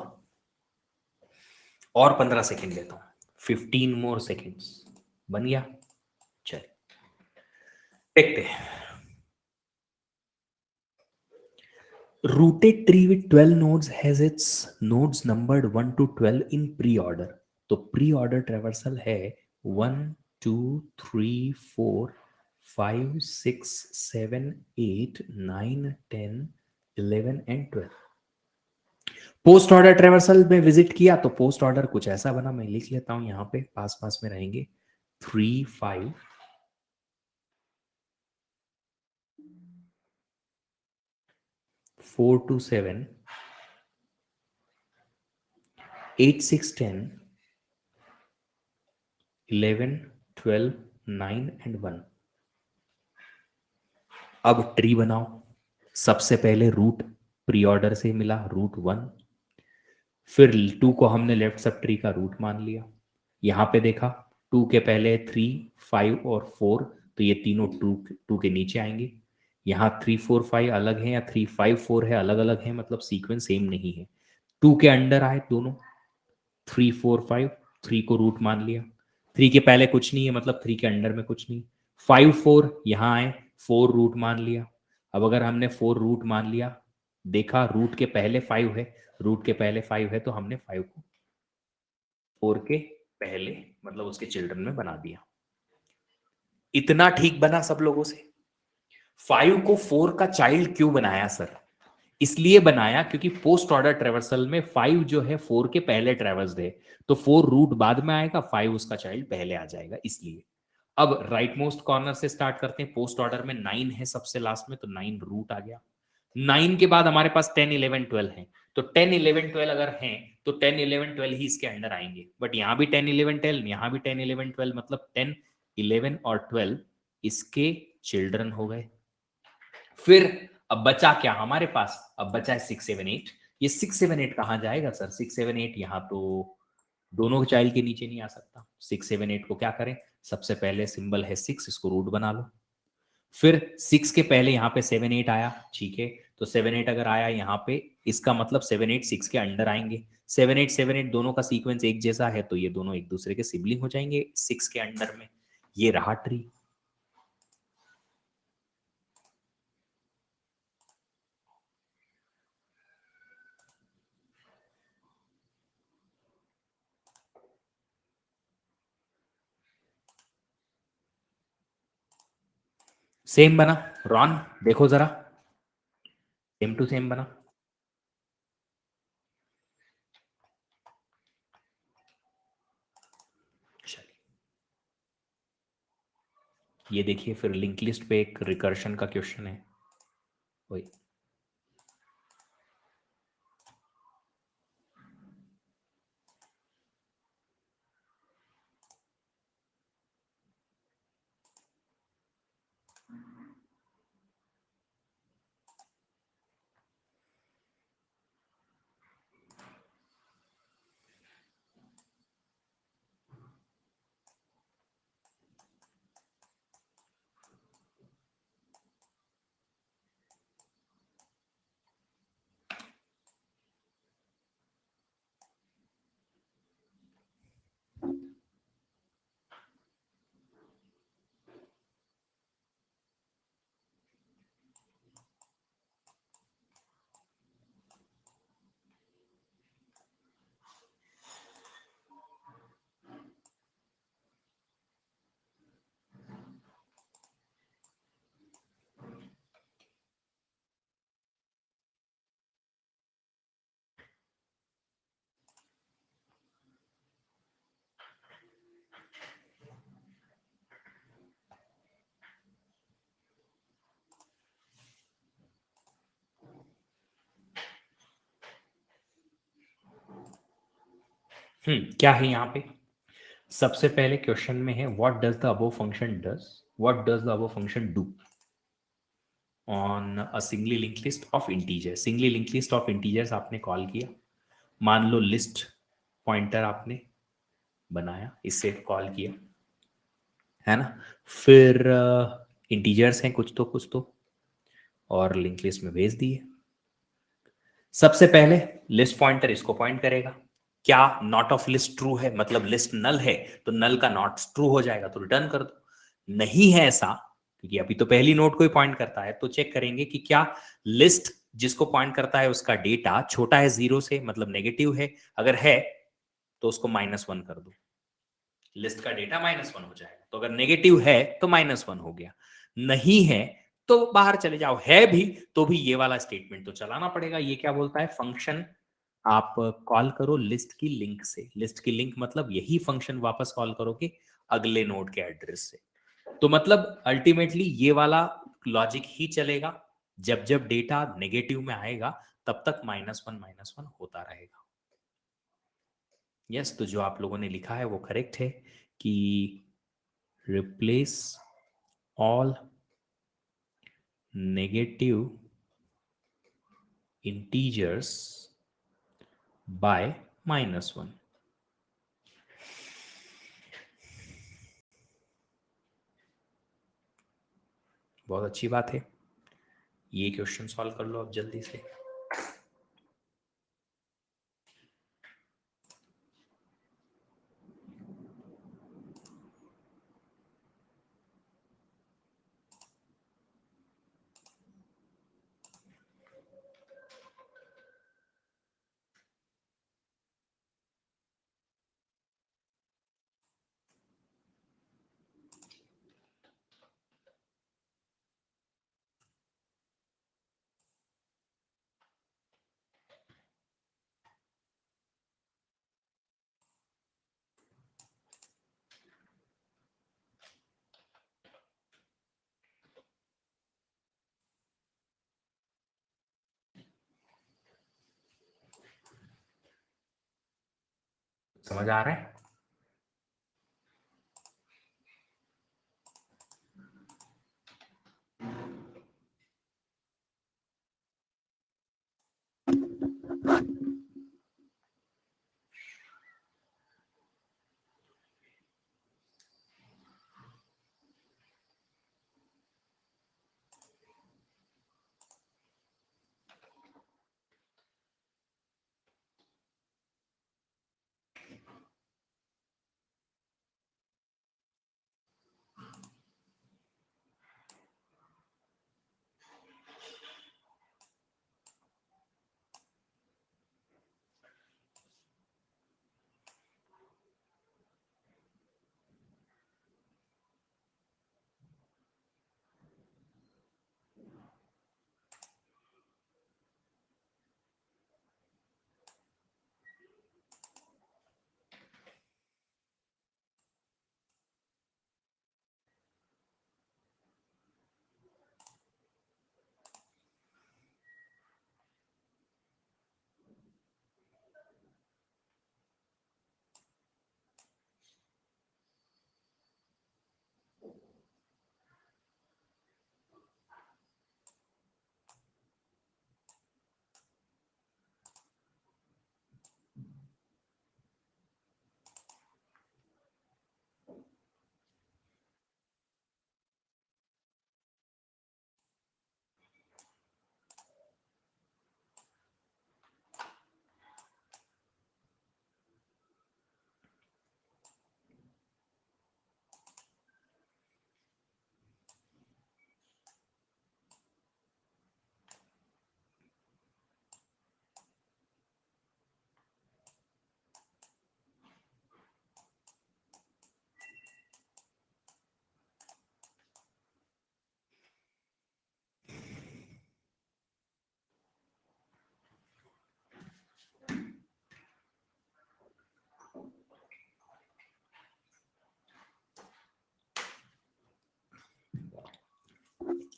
और 15 सेकेंड लेता हूं, 15 more seconds। बन गया। चल देखते हैं। Rooted tree with 12 nodes has its nodes numbered 1 to 12 in pre-order। तो प्री ऑर्डर ट्रेवर्सल है 1 2 3 4 5 6 7 8 9 10 11 एंड 12। पोस्ट ऑर्डर ट्रेवर्सल में विजिट किया तो पोस्ट ऑर्डर कुछ ऐसा बना, मैं लिख लेता हूं यहां पे, पास पास में रहेंगे। 3 5 4 2 7 8 6 10 11 12 9 एंड 1। अब ट्री बनाओ। सबसे पहले रूट प्री ऑर्डर से मिला, रूट 1। फिर 2 को हमने लेफ्ट सब ट्री का रूट मान लिया। यहां पे देखा 2 के पहले 3 5 और 4, तो ये तीनों 2 के नीचे आएंगे। यहाँ 3 4 5 अलग है या 3 5 4 है, अलग अलग है, मतलब सीक्वेंस सेम नहीं है। 2 के अंडर आए दोनों, 3 4 5। 3 को रूट मान लिया। 3 के पहले कुछ नहीं है, मतलब 3 के अंडर में कुछ नहीं। 5 4 यहाँ आए, 4 रूट मान लिया। अब अगर हमने 4 रूट मान लिया, देखा रूट के पहले 5 है, रूट के पहले 5 है, तो हमने 5 को 4 के पहले मतलब उसके चिल्ड्रन में बना दिया। इतना ठीक बना सब लोगों से। 5 को 4 का चाइल्ड क्यों बनाया सर? इसलिए बनाया क्योंकि पोस्ट ऑर्डर ट्रेवर्सल में 5 जो है 4 के पहले ट्रेवर्स है, तो 4 रूट बाद में आएगा, 5 उसका चाइल्ड पहले आ जाएगा, इसलिए। अब राइट मोस्ट कॉर्नर से स्टार्ट करते हैं। पोस्ट ऑर्डर में 9 है सबसे लास्ट में, तो 9 रूट आ गया। 9 के बाद हमारे पास 10 11 12 है, तो 10 11 12 अगर हैं तो 10 11 12 ही इसके अंडर आएंगे। बट यहां भी 10 11 12, यहां भी 10 11 12, मतलब 10 11 और 12 इसके चिल्ड्रन हो गए। फिर अब बचा क्या हमारे पास? अब बचा है 6 7 8। ये 6 7 8 कहां जाएगा सर? 6 7 8 यहां तो दोनों चाइल्ड के नीचे नहीं आ सकता। 6 7 8 को क्या करें? सबसे पहले सिंबल है 6, इसको रूट बना लो। फिर 6 के पहले यहाँ पे 7 8 आया, ठीक है, तो 7 8 अगर आया यहाँ पे, इसका मतलब 7 8 6 के अंडर आएंगे। 7 8 दोनों का सीक्वेंस एक जैसा है, तो ये दोनों एक दूसरे के सिबलिंग हो जाएंगे 6 के अंडर में। ये रहा ट्री। सेम बना? रॉन देखो जरा, सेम टू सेम बना। ये देखिए, फिर लिंक लिस्ट पे एक रिकर्शन का क्वेश्चन है वही। क्या है यहाँ पे? सबसे पहले क्वेश्चन में है what does the above function does, what does the above function do on a singly link list of integer. Singly link list of integers आपने कॉल किया, मान लो लिस्ट पॉइंटर आपने बनाया, इससे कॉल किया, है ना। फिर इंटीजर्स हैं कुछ तो, और लिंक लिस्ट में भेज दिए। सबसे पहले लिस्ट पॉइंटर इसको पॉइंट करेगा। क्या नॉट ऑफ लिस्ट ट्रू है, मतलब लिस्ट नल है, तो नल का नॉट ट्रू हो जाएगा, तो रिटर्न कर दो। नहीं है ऐसा, क्योंकि अभी तो पहली नोड को ही पॉइंट करता है, तो चेक करेंगे कि क्या लिस्ट जिसको पॉइंट करता है उसका डेटा छोटा है 0 से, मतलब नेगेटिव है। अगर है तो उसको -1 कर दो, लिस्ट का डेटा -1 हो जाएगा। तो अगर नेगेटिव है तो -1 हो गया, नहीं है तो बाहर चले जाओ, है भी तो भी ये वाला स्टेटमेंट तो चलाना पड़ेगा। ये क्या बोलता है, फंक्शन आप कॉल करो लिस्ट की लिंक से। लिस्ट की लिंक मतलब यही फंक्शन वापस कॉल करोगे अगले नोड के एड्रेस से। तो मतलब अल्टीमेटली ये वाला लॉजिक ही चलेगा, जब जब डेटा नेगेटिव में आएगा तब तक -1 होता रहेगा। यस, तो जो आप लोगों ने लिखा है वो करेक्ट है कि replace all negative integers by -1। बहुत अच्छी बात है, ये क्वेश्चन सॉल्व कर लो अब जल्दी से। समझ आ रहा है?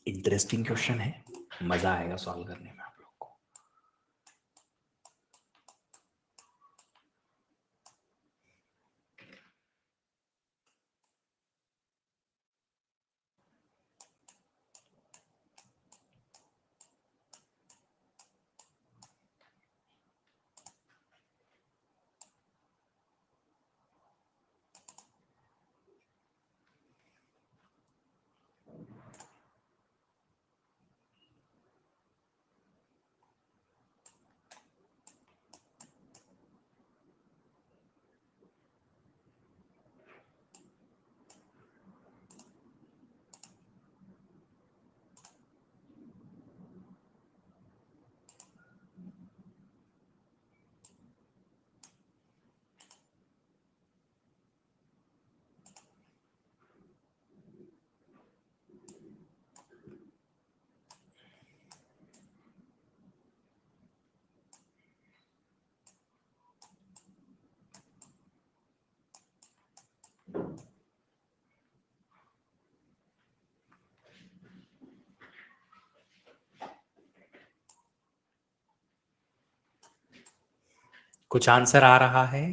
इंटरेस्टिंग क्वेश्चन है, मजा आएगा सॉल्व करने में आप लोग को। कुछ आंसर आ रहा है?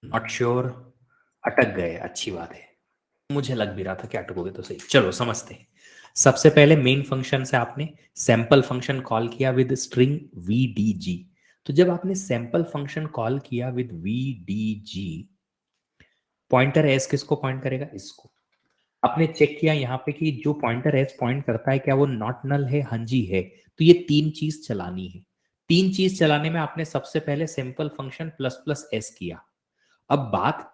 नॉट श्योर, अटक गए, अच्छी बात है। मुझे लग भी रहा था कि अटकोगे तो सही। चलो समझते हैं। सबसे पहले मेन फंक्शन से आपने सैंपल फंक्शन कॉल किया विद स्ट्रिंग vdg। तो जब आपने सैंपल फंक्शन कॉल किया विद vdg, पॉइंटर एस किसको पॉइंट करेगा? इसको। आपने चेक किया यहाँ पे कि जो पॉइंटर एस पॉइंट करता है क्या वो नॉट नल है? हाँ जी है। तो ये तीन चीज चलानी है। तीन चीज चलाने में आपने सबसे पहले simple function plus plus S किया। अब बात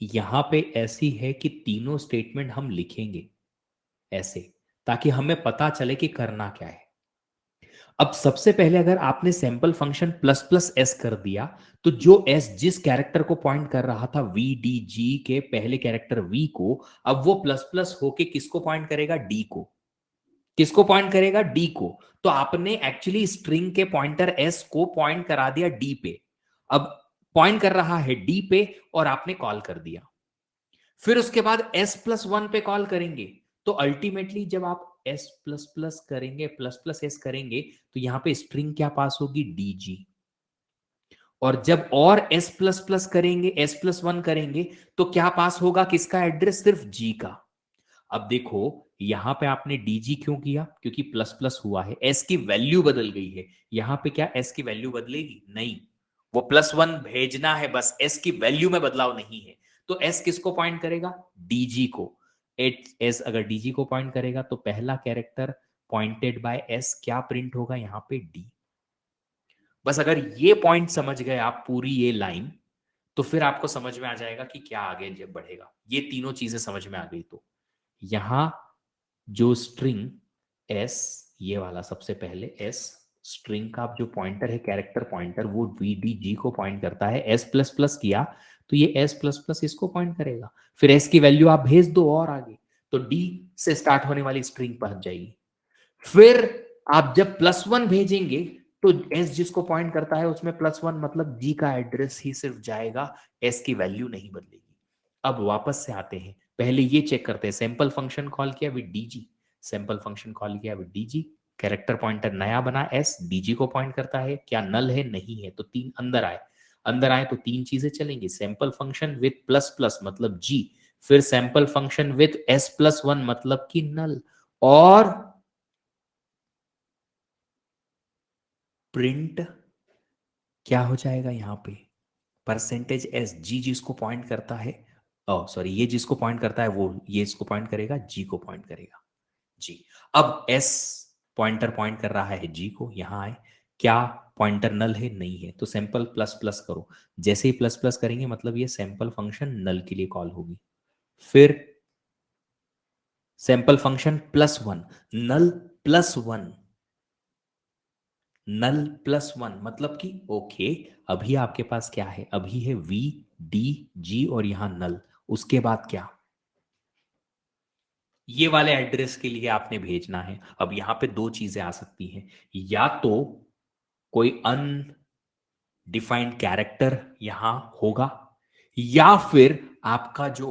यहां पे ऐसी है कि तीनों स्टेटमेंट हम लिखेंगे ऐसे, ताकि हमें पता चले कि करना क्या है। अब सबसे पहले अगर आपने sample function plus plus S कर दिया, तो जो एस जिस कैरेक्टर को पॉइंट कर रहा था वी डी जी के पहले कैरेक्टर वी को, अब वो प्लस प्लस होके किसको पॉइंट करेगा? डी को। किसको पॉइंट करेगा? डी को। तो आपने एक्चुअली स्ट्रिंग के पॉइंटर एस को पॉइंट करा दिया डी पे। अब पॉइंट कर रहा है डी पे और आपने कॉल कर दिया। फिर उसके बाद एस प्लस वन पे कॉल करेंगे। तो अल्टीमेटली जब आप एस प्लस प्लस करेंगे, प्लस प्लस एस करेंगे, तो यहां पे स्ट्रिंग क्या पास होगी? डीजी। और जब और एस प्लस प्लस करेंगे, एस प्लस वन करेंगे, तो क्या पास होगा? किसका एड्रेस? सिर्फ जी का। अब देखो यहां पे आपने डीजी क्यों किया? क्योंकि प्लस प्लस हुआ है, एस की वैल्यू बदल गई है। यहां पे क्या एस की वैल्यू बदलेगी? नहीं। वो प्लस वन भेजना है बस, एस की वैल्यू में बदलाव नहीं है। तो एस किसको पॉइंट करेगा? डीजी को। एस अगर डीजी को पॉइंट करेगा तो पहला कैरेक्टर पॉइंटेड बाय एस क्या प्रिंट होगा? यहां पे डी। बस अगर ये पॉइंट समझ गए आप, पूरी ये लाइन, तो फिर आपको समझ में आ जाएगा कि क्या आगे जब बढ़ेगा। ये तीनों चीजें समझ में आ गई तो यहां जो स्ट्रिंग एस, ये वाला सबसे पहले एस स्ट्रिंग का जो पॉइंटर है, कैरेक्टर पॉइंटर, वो वीडीजी को पॉइंट करता है। एस प्लस प्लस किया तो ये एस प्लस प्लस इसको पॉइंट करेगा। फिर एस की वैल्यू आप भेज दो और आगे, तो डी से स्टार्ट होने वाली स्ट्रिंग पहुंच जाएगी। फिर आप जब प्लस वन भेजेंगे तो एस जिसको पॉइंट करता है उसमें प्लस वन, मतलब जी का एड्रेस ही सिर्फ जाएगा, एस की वैल्यू नहीं बदलेगी। अब वापस से आते हैं, पहले ये चेक करते हैं। सैंपल फंक्शन कॉल किया with DG, sample function call किया विद डीजी, कैरेक्टर पॉइंटर नया बना एस, डीजी को पॉइंट करता है, क्या नल है? नहीं है। तो तीन अंदर आए। अंदर आए तो तीन चीजें चलेंगी, sample function with plus plus मतलब जी, फिर sample function with S plus one मतलब कि नल, और प्रिंट क्या हो जाएगा यहां पे? परसेंटेज एस, जी जिसको पॉइंट करता है, ओ सॉरी, ये जिसको पॉइंट करता है वो ये इसको पॉइंट करेगा, जी को पॉइंट करेगा। जी। अब एस पॉइंटर पॉइंट कर रहा है जी को, यहां आए, क्या पॉइंटर नल है? नहीं है। तो सैंपल प्लस प्लस करो। जैसे ही प्लस प्लस करेंगे मतलब ये सैंपल फंक्शन नल के लिए कॉल होगी। फिर सैंपल फंक्शन प्लस वन, नल प्लस वन, नल प्लस वन मतलब कि ओके, अभी आपके पास क्या है? अभी है वी डी जी और यहां नल। उसके बाद क्या? ये वाले एड्रेस के लिए आपने भेजना है। अब यहां पे दो चीजें आ सकती हैं, या तो कोई अनडिफाइंड कैरेक्टर यहां होगा, या फिर आपका जो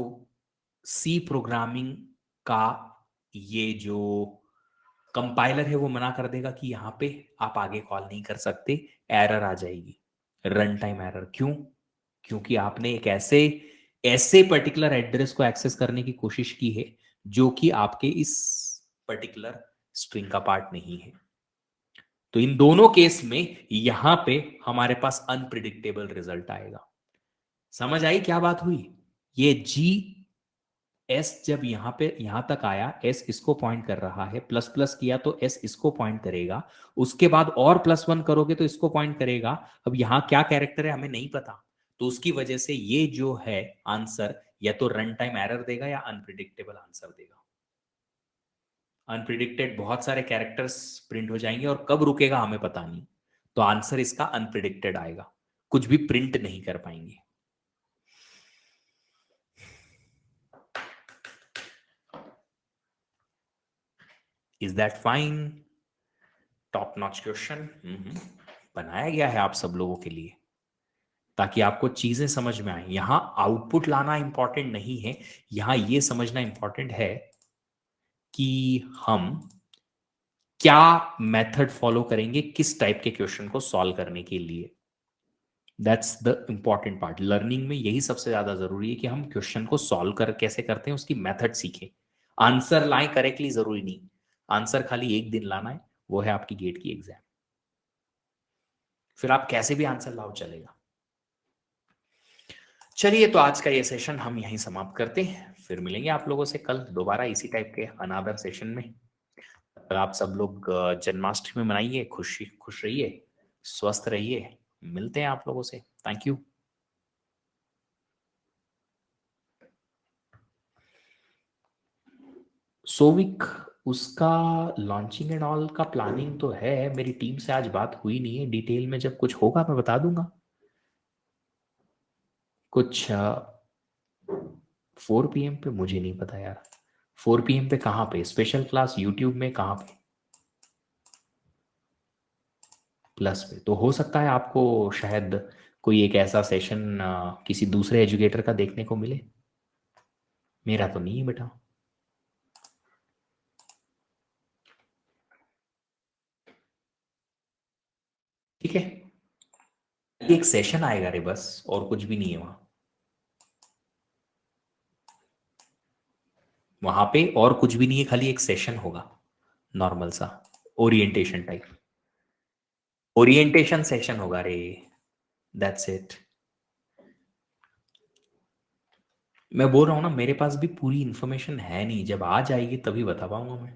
सी प्रोग्रामिंग का ये जो कंपाइलर है वो मना कर देगा कि यहां पे आप आगे कॉल नहीं कर सकते, एरर आ जाएगी, रन टाइम एरर। क्यों? क्योंकि आपने एक ऐसे ऐसे पर्टिकुलर एड्रेस को एक्सेस करने की कोशिश की है जो कि आपके इस पर्टिकुलर स्ट्रिंग का पार्ट नहीं है। तो इन दोनों केस में यहां पे हमारे पास अनप्रिडिक्टेबल रिजल्ट आएगा। समझ आई क्या बात हुई? ये जी एस जब यहां पे यहां तक आया, एस इसको पॉइंट कर रहा है, प्लस प्लस किया तो एस इसको पॉइंट करेगा, उसके बाद और प्लस वन करोगे तो इसको पॉइंट करेगा। अब यहां क्या कैरेक्टर है हमें नहीं पता, तो उसकी वजह से ये जो है आंसर,
या तो रन टाइम एरर देगा या अनप्रिडिक्टेबल आंसर देगा। अनप्रिडिक्टेड बहुत सारे कैरेक्टर्स प्रिंट हो जाएंगे और कब रुकेगा हमें पता नहीं, तो आंसर इसका अनप्रिडिक्टेड आएगा, कुछ भी प्रिंट नहीं कर पाएंगे। Is that fine? Top notch question बनाया गया है आप सब लोगों के लिए ताकि आपको चीजें समझ में आए। यहां आउटपुट लाना इंपॉर्टेंट नहीं है, यहां ये समझना इंपॉर्टेंट है कि हम क्या मेथड फॉलो करेंगे किस टाइप के क्वेश्चन को सॉल्व करने के लिए। That's the important part. Learning में यही सबसे ज्यादा जरूरी है कि हम क्वेश्चन को सॉल्व कर कैसे करते हैं उसकी मेथड सीखें। आंसर लाएं करेक्टली जरूरी नहीं, आंसर खाली एक दिन लाना है, वो है आपकी गेट की एग्जाम। फिर आप कैसे भी आंसर लाओ चलेगा। चलिए तो आज का ये सेशन हम यहीं समाप्त करते हैं, फिर मिलेंगे आप लोगों से कल दोबारा इसी टाइप के अनादर सेशन में। आप सब लोग जन्माष्टमी मनाइए, खुश रहिए, स्वस्थ रहिए, मिलते हैं आप लोगों से। Thank you. सोविक उसका लॉन्चिंग एंड ऑल का प्लानिंग तो है, मेरी टीम से आज बात हुई नहीं है डिटेल में, जब कुछ होगा मैं बता दूंगा। कुछ 4 PM पे मुझे नहीं पता यार। 4 PM पे कहाँ पे स्पेशल क्लास? यूट्यूब में कहाँ पे? प्लस पे तो हो सकता है आपको शायद कोई एक ऐसा सेशन किसी दूसरे एजुकेटर का देखने को मिले, मेरा तो नहीं है बेटा। ठीक है, एक सेशन आएगा रे बस, और कुछ भी नहीं है वहां पे और कुछ भी नहीं है, खाली एक सेशन होगा नॉर्मल सा, ओरिएंटेशन टाइप, ओरिएंटेशन सेशन होगा रे, दैट्स इट। मैं बोल रहा हूं ना, मेरे पास भी पूरी इंफॉर्मेशन है नहीं, जब आ जाएगी तभी बता पाऊंगा मैं।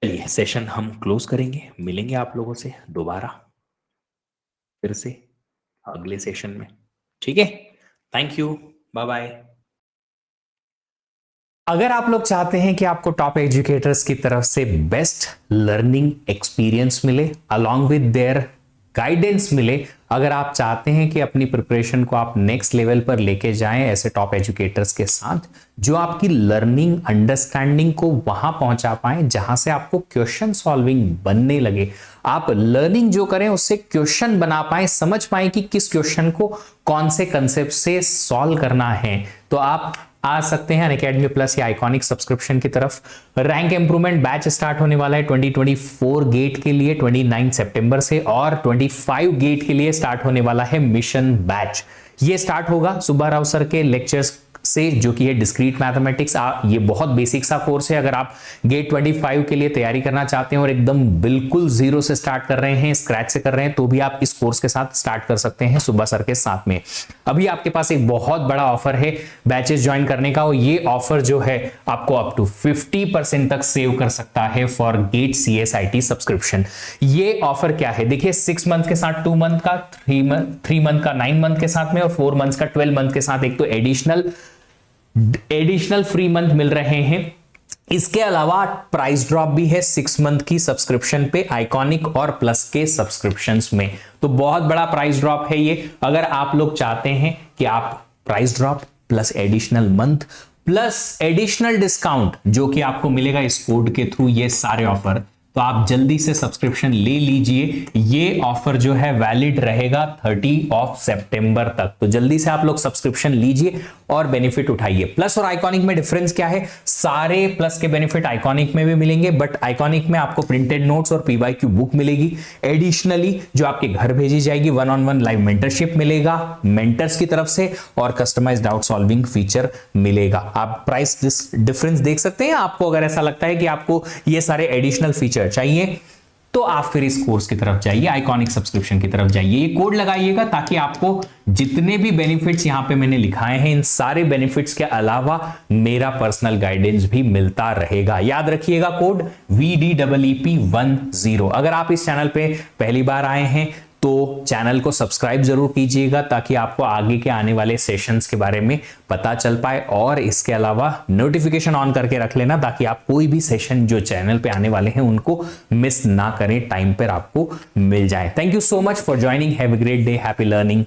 चलिए सेशन हम क्लोज करेंगे, मिलेंगे आप लोगों से दोबारा फिर से अगले सेशन में। ठीक है, थैंक यू, बाय बाय।
अगर आप लोग चाहते हैं कि आपको टॉप एजुकेटर्स की तरफ से बेस्ट लर्निंग एक्सपीरियंस मिले अलॉन्ग विद देयर गाइडेंस मिले, अगर आप चाहते हैं कि अपनी प्रिपरेशन को आप नेक्स्ट लेवल पर लेके जाएं ऐसे टॉप एजुकेटर्स के साथ जो आपकी लर्निंग अंडरस्टैंडिंग को वहां पहुंचा पाए जहां से आपको क्वेश्चन सॉल्विंग बनने लगे, आप लर्निंग जो करें उससे क्वेश्चन बना पाए, समझ पाए कि किस क्वेश्चन को कौन से कंसेप्ट से सॉल्व करना है, तो आप आ सकते हैं अनअकैडमी प्लस या आइकॉनिक सब्सक्रिप्शन की तरफ। रैंक इंप्रूवमेंट बैच स्टार्ट होने वाला है 2024 गेट के लिए 29 सितंबर से, और 25 गेट के लिए स्टार्ट होने वाला है मिशन बैच। ये स्टार्ट होगा सुब्बा राव सर के लेक्चर्स से, जो कि है डिस्क्रीट मैथमेटिक्स। ये बहुत बेसिक सा कोर्स है, अगर आप गेट 25 के लिए तैयारी करना चाहते हैं और एकदम बिल्कुल जीरो से स्टार्ट कर रहे हैं, स्क्रैच से कर रहे हैं, तो भी आप इस कोर्स के साथ स्टार्ट कर सकते हैं सुब्बा सर के साथ में। अभी आपके पास एक बहुत बड़ा ऑफर है बैचेस ज्वाइन करने का, और ये ऑफर जो है आपको अप टू 50% तक सेव कर सकता है फॉर गेट CSIT सब्सक्रिप्शन। ये ऑफर क्या है देखिए, 6 मंथ के साथ 2 मंथ का, 3 मंथ का 9 मंथ के साथ में, और 4 मंथ का 12 मंथ के साथ एक तो एडिशनल फ्री मंथ मिल रहे हैं। इसके अलावा प्राइस ड्रॉप भी है 6 मंथ की सब्सक्रिप्शन पे आइकॉनिक और प्लस के सब्सक्रिप्शंस में, तो बहुत बड़ा प्राइस ड्रॉप है ये। अगर आप लोग चाहते हैं कि आप price drop plus additional month plus additional discount जो कि आपको मिलेगा इस कोड के थ्रू, ये सारे ऑफर, तो आप जल्दी से सब्सक्रिप्शन ले लीजिए। ये ऑफर जो है वैलिड रहेगा 30 सितंबर तक, तो जल्दी से आप लोग सब्सक्रिप्शन लीजिए और बेनिफिट उठाइए। प्लस और आइकॉनिक में डिफरेंस क्या है, सारे प्लस के बेनिफिट आइकॉनिक में भी मिलेंगे, बट आइकॉनिक में आपको प्रिंटेड नोट्स और PYQ बुक मिलेगी, एडिशनली जो आपके घर भेजी जाएगी, 1-on-1 लाइव मेंटरशिप मिलेगा मेंटर्स की तरफ से, और कस्टमाइज्ड डाउट सॉल्विंग फीचर मिलेगा। आप प्राइस डिफरेंस देख सकते हैं, आपको अगर ऐसा लगता है कि आपको ये सारे एडिशनल फीचर चाहिए तो आप फिर इस कोर्स की तरफ जाइए, आइकॉनिक सब्सक्रिप्शन की तरफ जाइए, ये कोड लगाइएगा ताकि आपको जितने भी बेनिफिट्स यहां पे मैंने लिखाए हैं इन सारे बेनिफिट्स के अलावा मेरा पर्सनल गाइडेंस भी मिलता रहेगा। याद रखिएगा कोड VDEEP10। अगर आप इस चैनल पे पहली बार आए हैं तो चैनल को सब्सक्राइब जरूर कीजिएगा ताकि आपको आगे के आने वाले सेशंस के बारे में पता चल पाए, और इसके अलावा नोटिफिकेशन ऑन करके रख लेना ताकि आप कोई भी सेशन जो चैनल पे आने वाले हैं उनको मिस ना करें, टाइम पर आपको मिल जाए। Thank you so much for joining. Have a great day, happy learning.